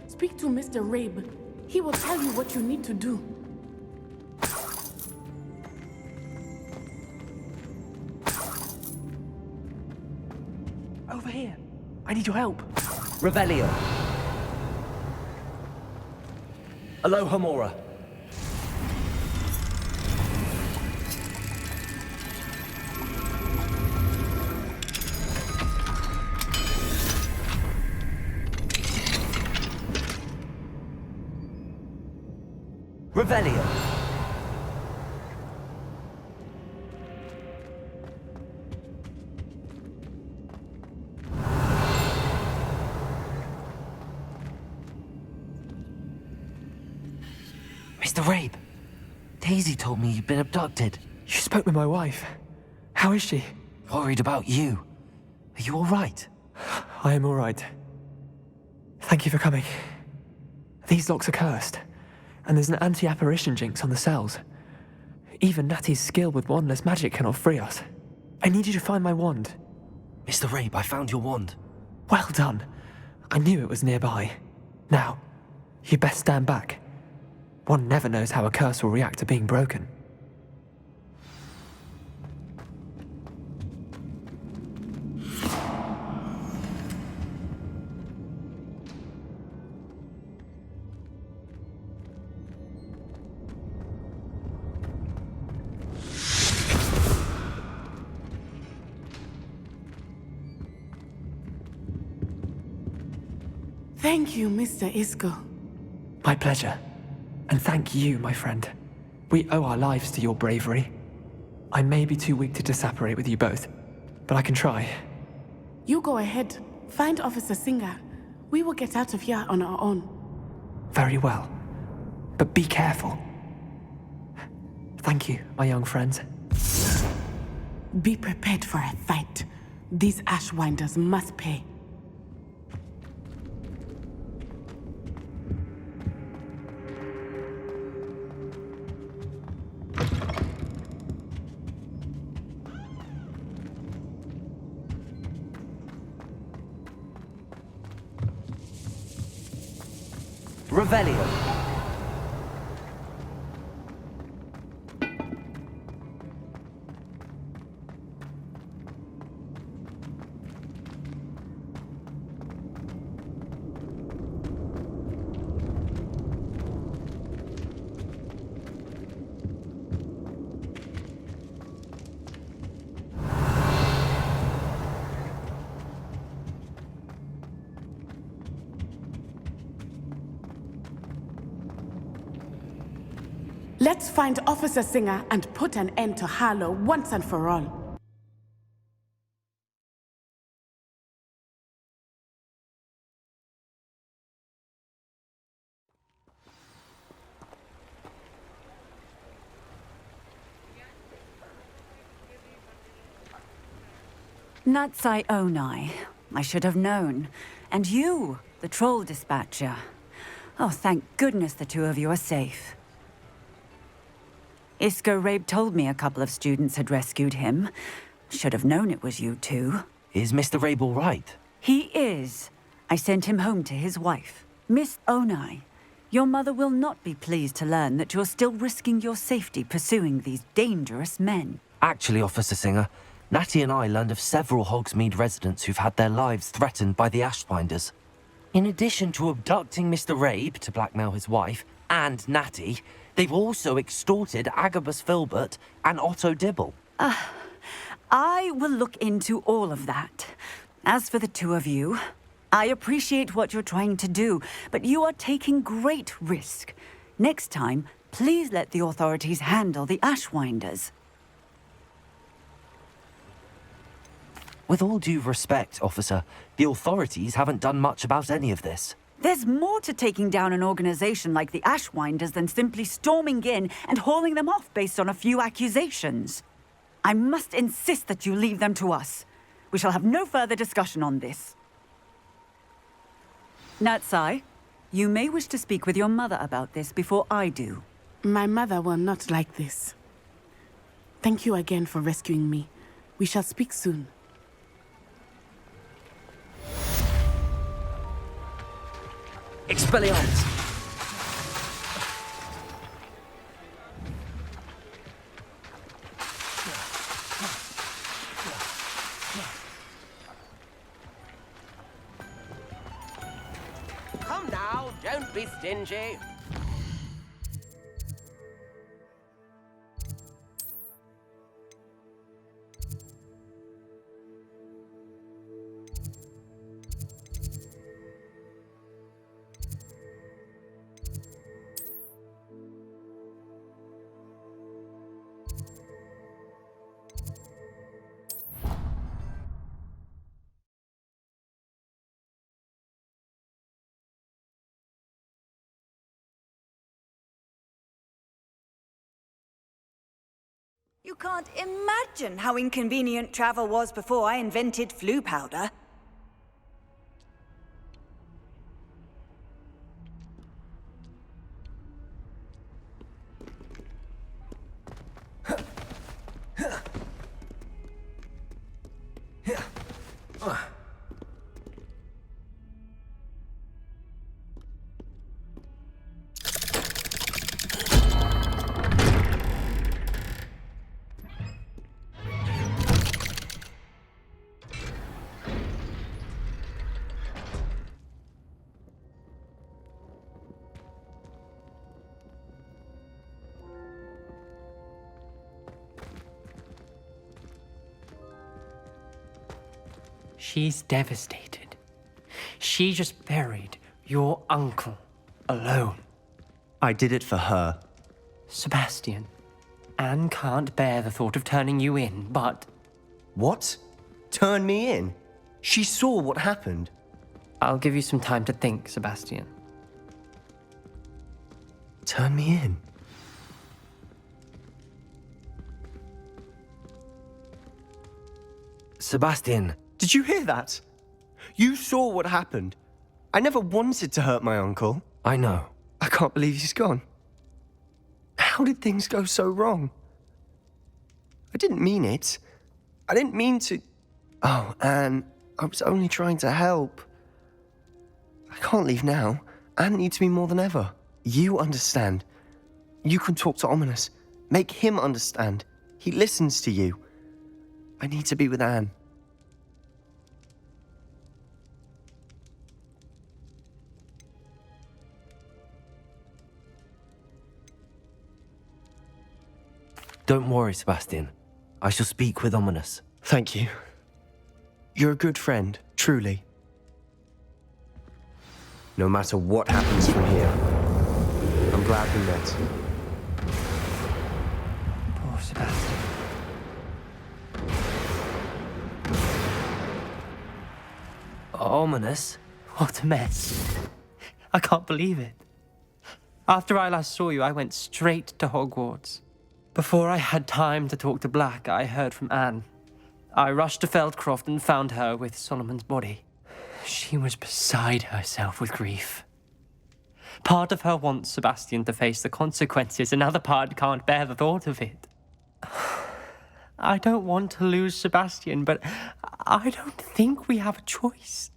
Speak to Mr. Rabe. He will tell you what you need to do. Over here. I need your help. Revelio. Aloha Mora. Revelio. Mr. Rabe, Daisy told me you'd been abducted. You spoke with my wife. How is she? Worried about you. Are you all right? I am all right. Thank you for coming. These locks are cursed, and there's an anti-apparition jinx on the cells. Even Natty's skill with wandless magic cannot free us. I need you to find my wand. Mr. Rabe, I found your wand. Well done. I knew it was nearby. Now, you best stand back. One never knows how a curse will react to being broken. Thank you, Mr. Isco. My pleasure. And thank you, my friend. We owe our lives to your bravery. I may be too weak to disapparate with you both, but I can try. You go ahead. Find Officer Singer. We will get out of here on our own. Very well. But be careful. Thank you, my young friends. Be prepared for a fight. These Ashwinders must pay. Revelio. Let's find Officer Singer and put an end to Harlow once and for all. Natsai Onai. I should have known. And you, the troll dispatcher. Oh, thank goodness the two of you are safe. Isco Rabe told me a couple of students had rescued him. Should have known it was you two. Is Mr. Rabe all right? He is. I sent him home to his wife. Miss Onai, your mother will not be pleased to learn that you're still risking your safety pursuing these dangerous men. Actually, Officer Singer, Natty and I learned of several Hogsmeade residents who've had their lives threatened by the Ashfinders. In addition to abducting Mr. Rabe to blackmail his wife and Natty, they've also extorted Agabus Filbert and Otto Dibble. I will look into all of that. As for the two of you, I appreciate what you're trying to do, but you are taking great risk. Next time, please let the authorities handle the Ashwinders. With all due respect, officer, the authorities haven't done much about any of this. There's more to taking down an organization like the Ashwinders than simply storming in and hauling them off based on a few accusations. I must insist that you leave them to us. We shall have no further discussion on this. Natsai, you may wish to speak with your mother about this before I do. My mother will not like this. Thank you again for rescuing me. We shall speak soon. Expelliarmus! Come now, don't be stingy. You can't imagine how inconvenient travel was before I invented flu powder. She's devastated. She just buried your uncle alone. I did it for her. Sebastian, Anne can't bear the thought of turning you in, but... What? Turn me in? She saw what happened. I'll give you some time to think, Sebastian. Turn me in? Sebastian. Did you hear that? You saw what happened. I never wanted to hurt my uncle. I know. I can't believe he's gone. How did things go so wrong? I didn't mean it. I didn't mean to... Oh, Anne, I was only trying to help. I can't leave now. Anne needs me more than ever. You understand. You can talk to Ominous. Make him understand. He listens to you. I need to be with Anne. Don't worry, Sebastian. I shall speak with Ominous. Thank you. You're a good friend, truly. No matter what happens from here, I'm glad we met. Ominous. What a mess. I can't believe it. After I last saw you, I went straight to Hogwarts. Before I had time to talk to Black, I heard from Anne. I rushed to Feldcroft and found her with Solomon's body. She was beside herself with grief. Part of her wants Sebastian to face the consequences, another part can't bear the thought of it. I don't want to lose Sebastian, but I don't think we have a choice.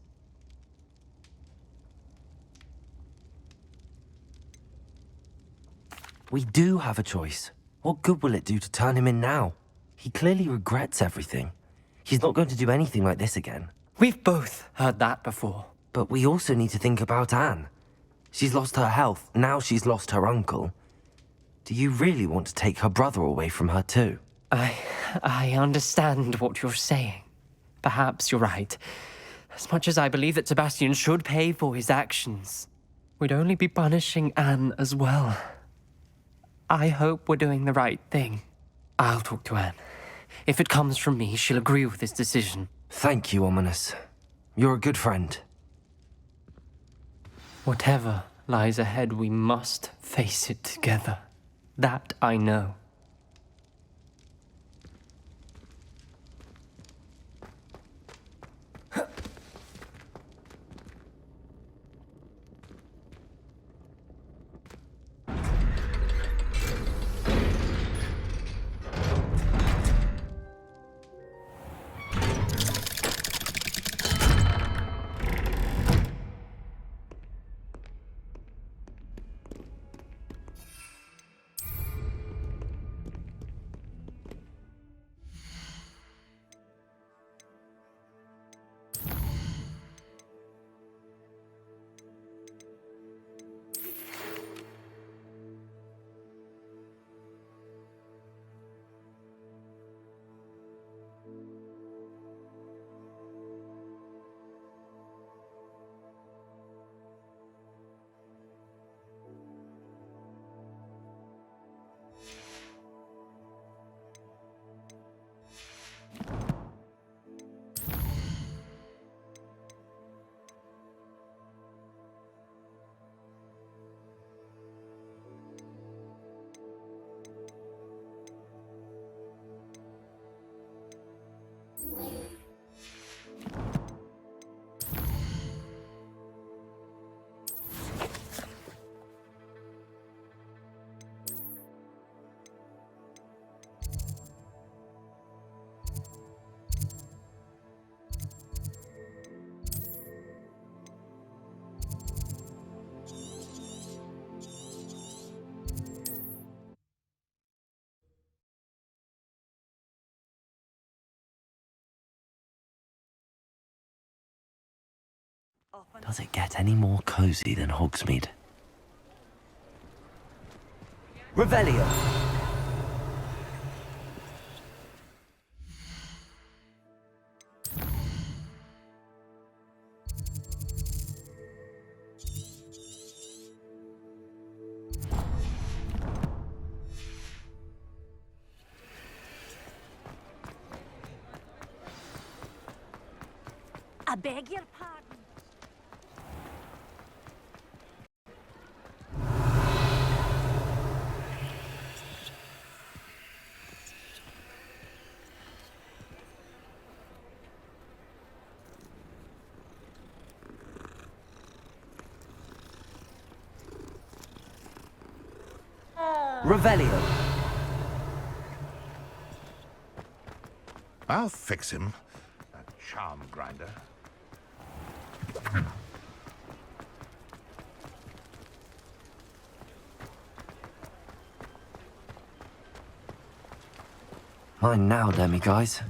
We do have a choice. What good will it do to turn him in now? He clearly regrets everything. He's not going to do anything like this again. We've both heard that before. But we also need to think about Anne. She's lost her health, now she's lost her uncle. Do you really want to take her brother away from her too? I understand what you're saying. Perhaps you're right. As much as I believe that Sebastian should pay for his actions, we'd only be punishing Anne as well. I hope we're doing the right thing. I'll talk to Anne. If it comes from me, she'll agree with this decision. Thank you, Ominous. You're a good friend. Whatever lies ahead, we must face it together. That I know. Does it get any more cozy than Hogsmeade? Revelio! I beg your pardon. Revelio! I'll fix him. That charm grinder. Mine now, Demi, guys.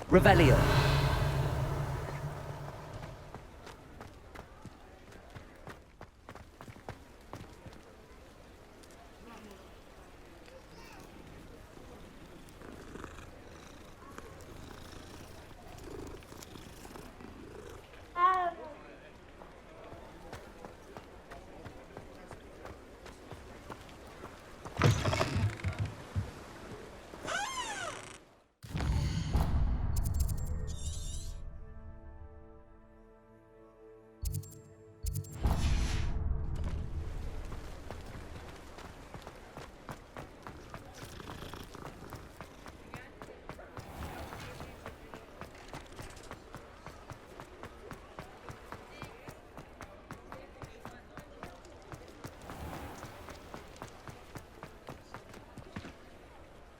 Revelio.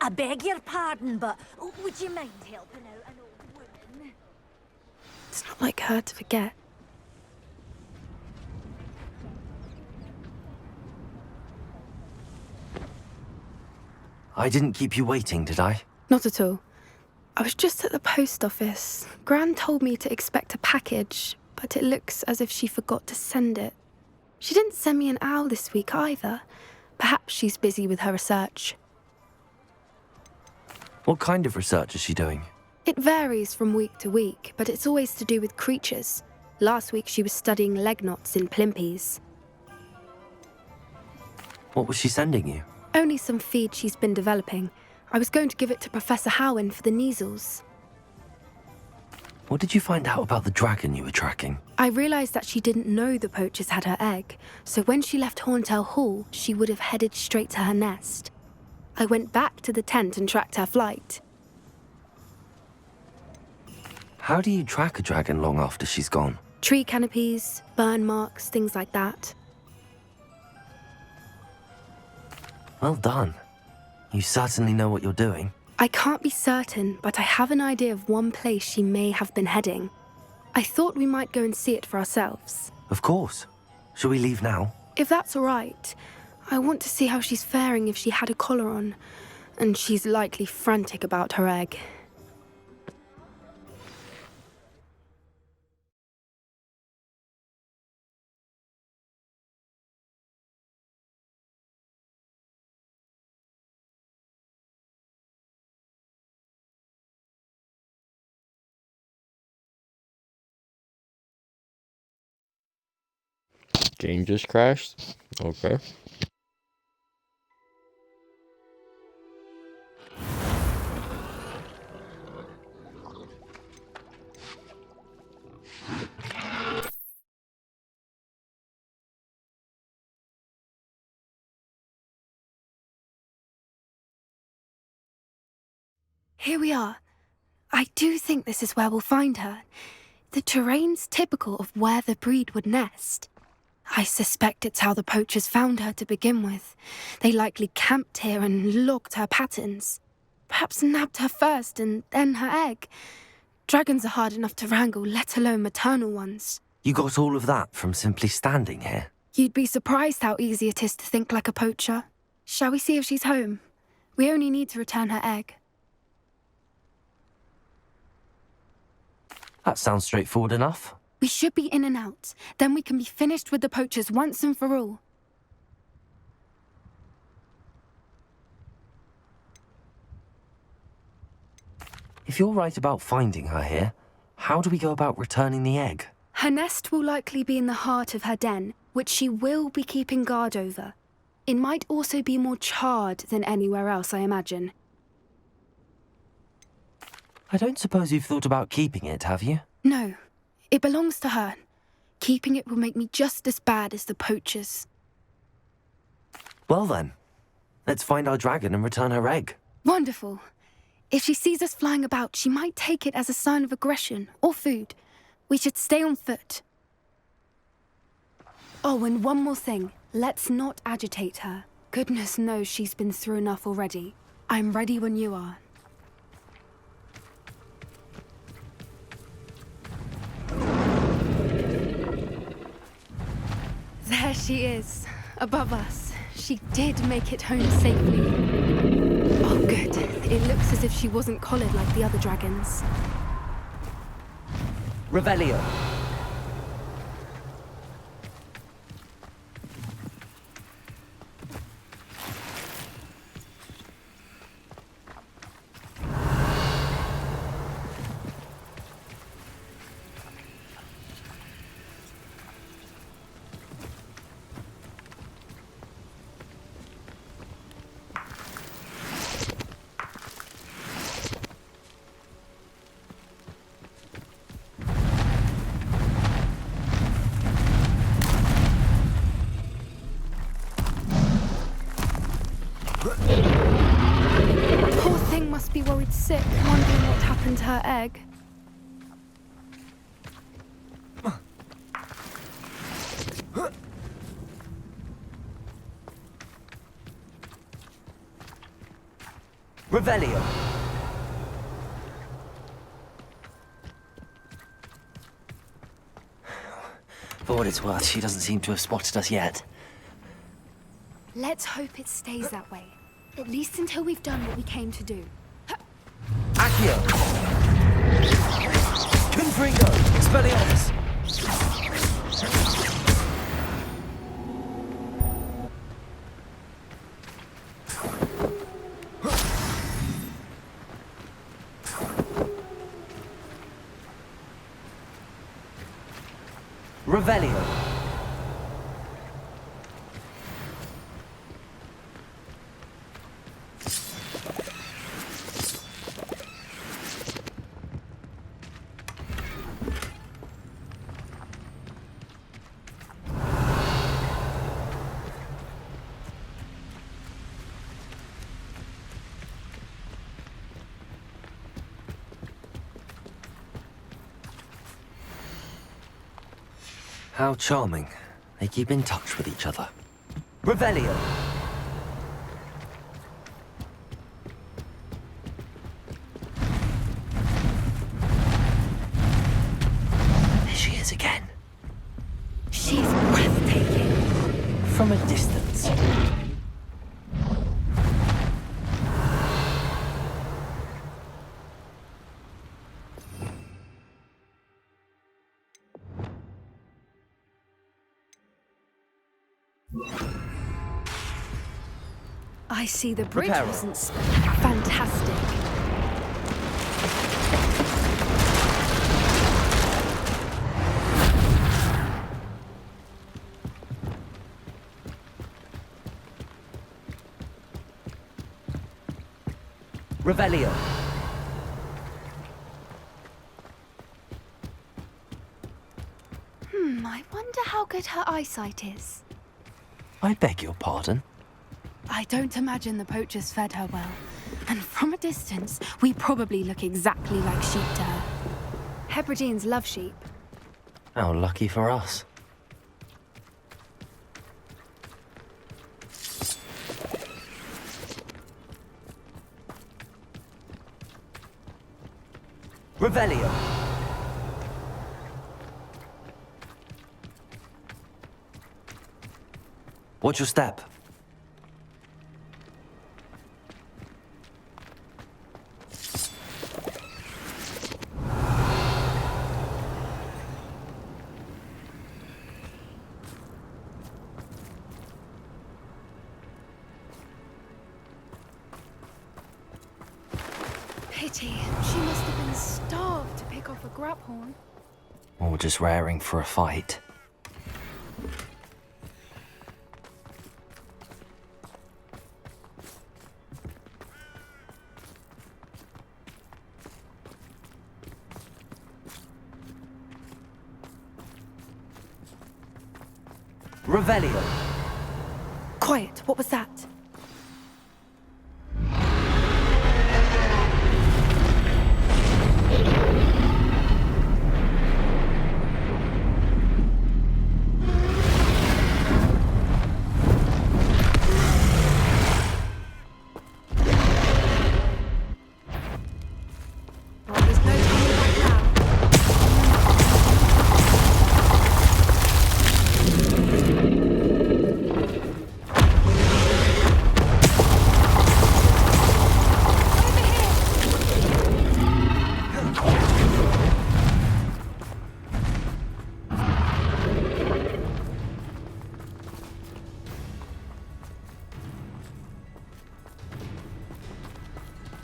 I beg your pardon, but would you mind helping out an old woman? It's not like her to forget. I didn't keep you waiting, did I? Not at all. I was just at the post office. Gran told me to expect a package, but it looks as if she forgot to send it. She didn't send me an owl this week either. Perhaps she's busy with her research. What kind of research is she doing? It varies from week to week, but it's always to do with creatures. Last week she was studying leg knots in plimpies. What was she sending you? Only some feed she's been developing. I was going to give it to Professor Howen for the measles. What did you find out about the dragon you were tracking? I realised that she didn't know the poachers had her egg, so when she left Horntail Hall, she would have headed straight to her nest. I went back to the tent and tracked her flight. How do you track a dragon long after she's gone? Tree canopies, burn marks, things like that. Well done. You certainly know what you're doing. I can't be certain, but I have an idea of one place she may have been heading. I thought we might go and see it for ourselves. Of course. Shall we leave now? If that's all right. I want to see how she's faring if she had a collar on. And she's likely frantic about her egg. Game just crashed? Okay. Here we are. I do think this is where we'll find her. The terrain's typical of where the breed would nest. I suspect it's how the poachers found her to begin with. They likely camped here and logged her patterns. Perhaps nabbed her first and then her egg. Dragons are hard enough to wrangle, let alone maternal ones. You got all of that from simply standing here? You'd be surprised how easy it is to think like a poacher. Shall we see if she's home? We only need to return her egg. That sounds straightforward enough. We should be in and out. Then we can be finished with the poachers once and for all. If you're right about finding her here, how do we go about returning the egg? Her nest will likely be in the heart of her den, which she will be keeping guard over. It might also be more charred than anywhere else, I imagine. I don't suppose you've thought about keeping it, have you? No. It belongs to her. Keeping it will make me just as bad as the poachers. Well then, let's find our dragon and return her egg. Wonderful. If she sees us flying about, she might take it as a sign of aggression or food. We should stay on foot. Oh, and one more thing. Let's not agitate her. Goodness knows she's been through enough already. I'm ready when you are. There she is, above us. She did make it home safely. Oh, good. It looks as if she wasn't collared like the other dragons. Revelio. Poor thing must be worried sick, wondering what happened to her egg. Revelio. For what it's worth, she doesn't seem to have spotted us yet. Let's hope it stays that way. At least until we've done what we came to do. Accio! Confringo! Expelliarmus! Revelio. How charming. They keep in touch with each other. Revelio! There she is again. She's breathtaking. From a distance. I see the bridge Reparo. wasn't fantastic. Revelio. I wonder how good her eyesight is. I beg your pardon? I don't imagine the poachers fed her well. And from a distance, we probably look exactly like sheep to her. Hebrideans love sheep. How lucky for us. Revelio. Watch your step. Pity. She must have been starved to pick off a grabhorn. Or just raring for a fight. Revelio. Quiet. What was that?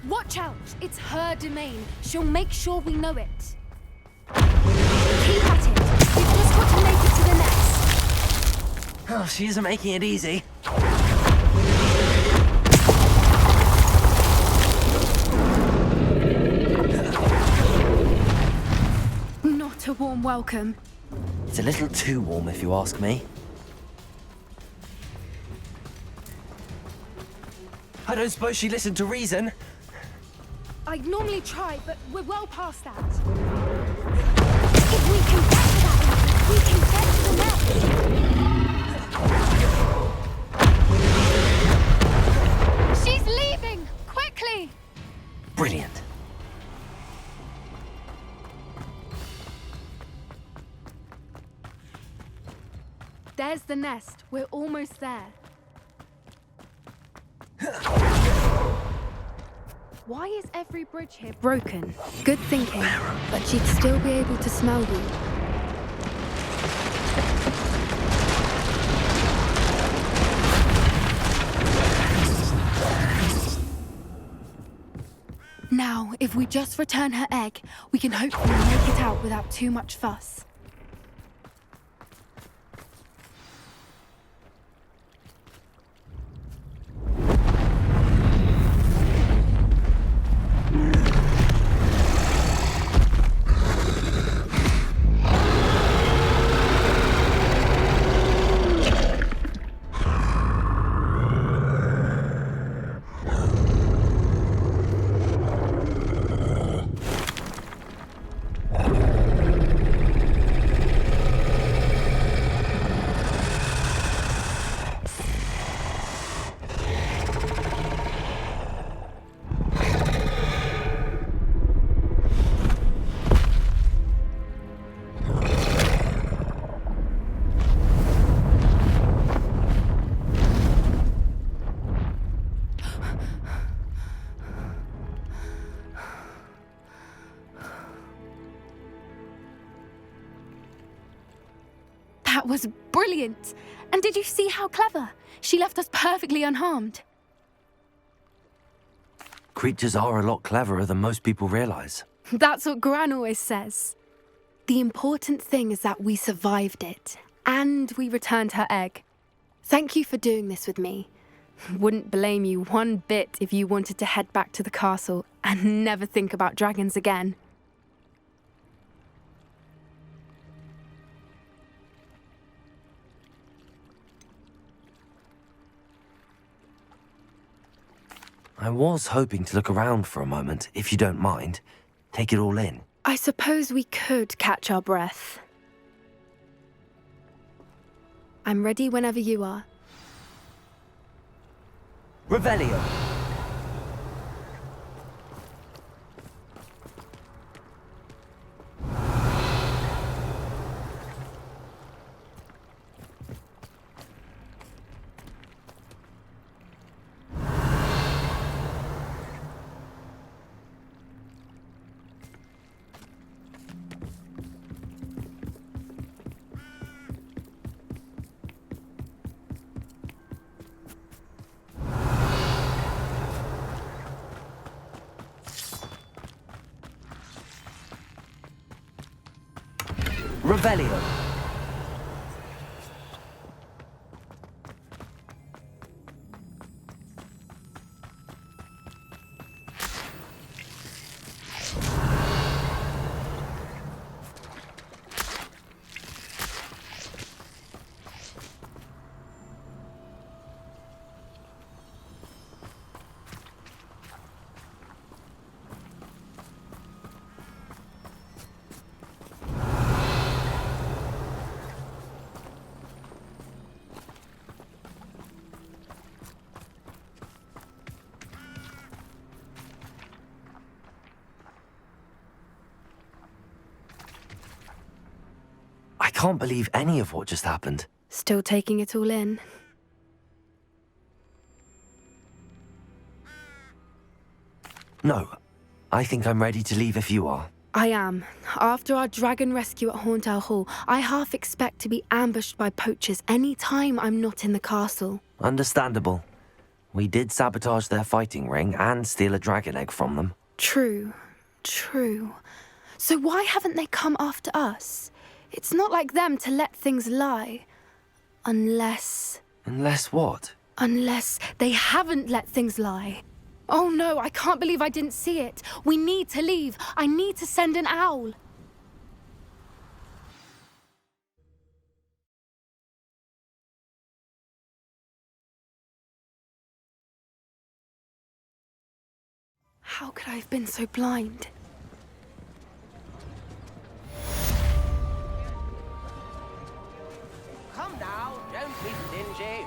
Watch out! It's her domain. She'll make sure we know it. Keep at it. We've just got to make it to the nest. Oh, she isn't making it easy. Not a warm welcome. It's a little too warm, if you ask me. I don't suppose she listened to reason. I'd normally try, but we're well past that. If we can get to that one, we can get to the nest. She's leaving! Quickly! There's the nest. We're almost there. Why is every bridge here broken? Good thinking, but she'd still be able to smell you. Now, if we just return her egg, we can hopefully make it out without too much fuss. That was brilliant! And did you see how clever? She left us perfectly unharmed. Creatures are a lot cleverer than most people realize. That's what Gran always says. The important thing is that we survived it, and we returned her egg. Thank you for doing this with me. Wouldn't blame you one bit if you wanted to head back to the castle and never think about dragons again. I was hoping to look around for a moment, if you don't mind. Take it all in. I suppose we could catch our breath. I'm ready whenever you are. Revelio! Revelio! I can't believe any of what just happened. Still taking it all in. No, I think I'm ready to leave if you are. I am. After our dragon rescue at Horntail Hall, I half expect to be ambushed by poachers any time I'm not in the castle. Understandable. We did sabotage their fighting ring and steal a dragon egg from them. True. True. So why haven't they come after us? It's not like them to let things lie. Unless... Unless what? Unless they haven't let things lie. Oh no, I can't believe I didn't see it. We need to leave. I need to send an owl. How could I have been so blind? Come now, don't be stingy.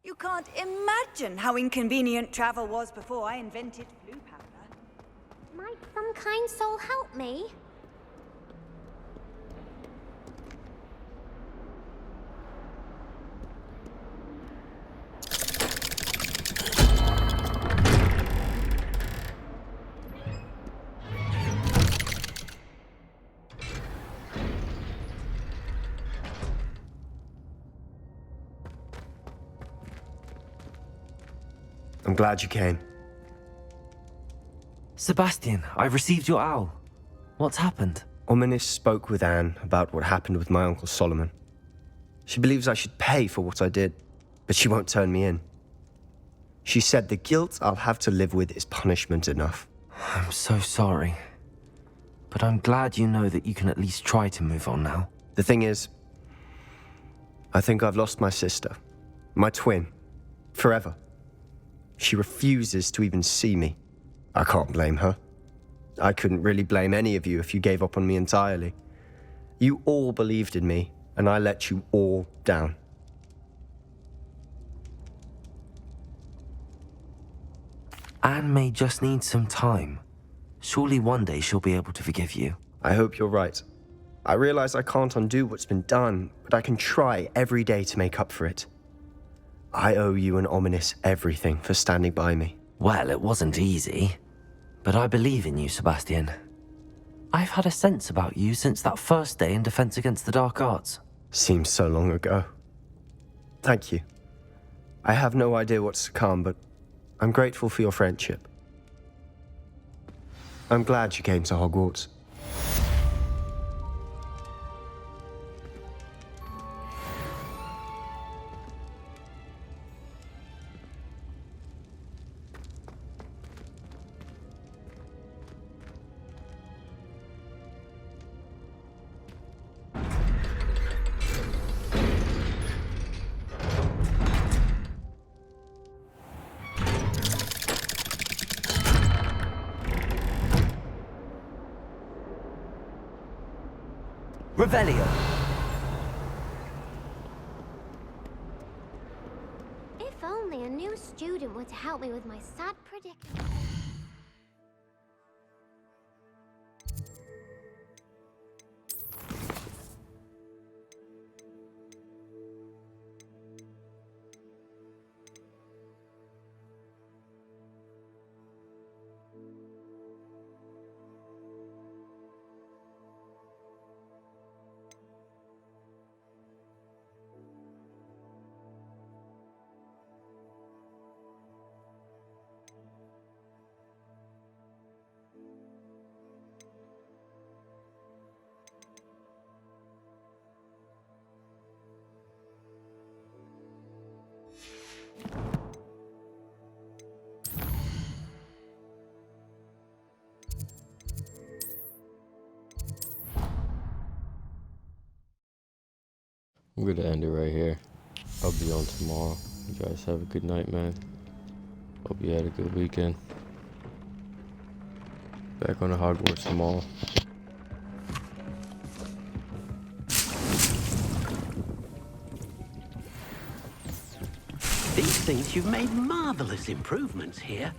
You can't imagine how inconvenient travel was before I invented flu powder. Might some kind soul help me? I'm glad you came. Sebastian, I've received your owl. What's happened? Ominis spoke with Anne about what happened with my Uncle Solomon. She believes I should pay for what I did, but she won't turn me in. She said the guilt I'll have to live with is punishment enough. I'm so sorry. But I'm glad you know that you can at least try to move on now. The thing is, I think I've lost my sister, my twin, forever. She refuses to even see me. I can't blame her. I couldn't really blame any of you if you gave up on me entirely. You all believed in me, and I let you all down. Anne may just need some time. Surely one day she'll be able to forgive you. I hope you're right. I realize I can't undo what's been done, but I can try every day to make up for it. I owe you and Ominis everything for standing by me. Well, it wasn't easy. But I believe in you, Sebastian. I've had a sense about you since that first day in Defense Against the Dark Arts. Seems so long ago. Thank you. I have no idea what's to come, but I'm grateful for your friendship. I'm glad you came to Hogwarts. Revelio. If only a new student were to help me with my sad predicament. I'm gonna end it right here. I'll be on tomorrow. You guys have a good night, man. Hope you had a good weekend. Back on the Hogwarts tomorrow. These things you've made marvelous improvements here.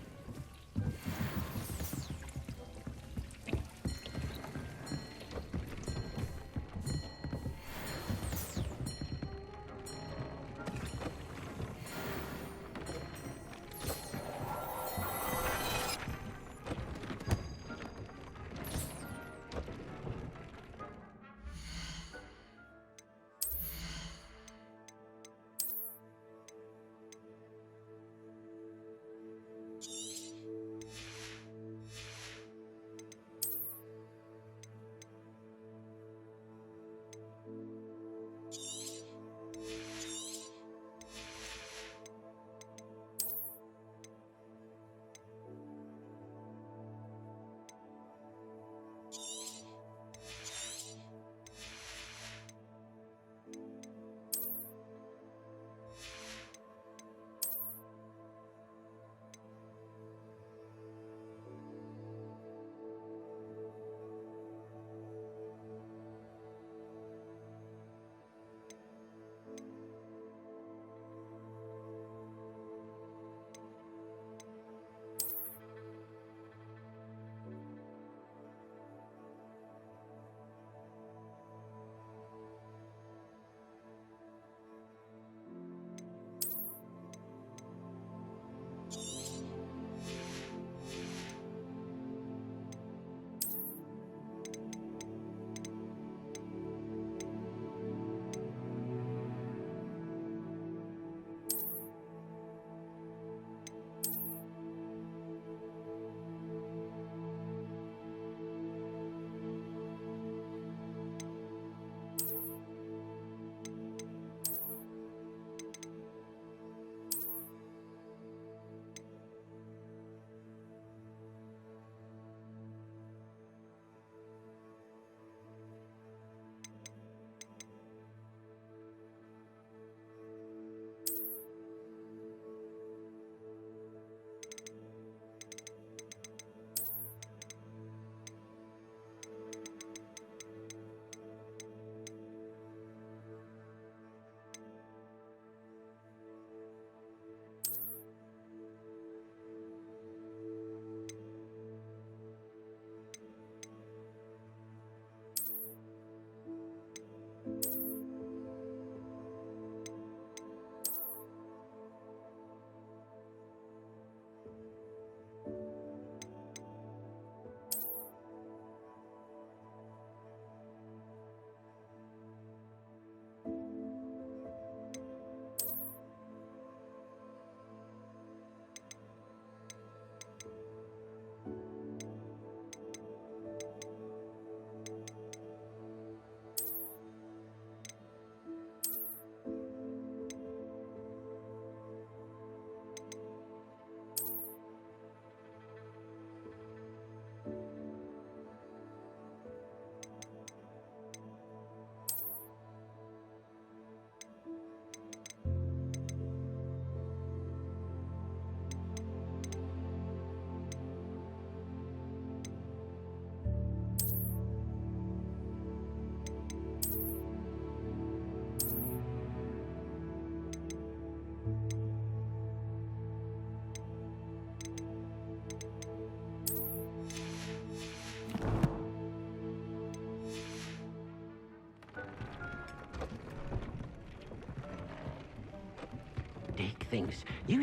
big things. You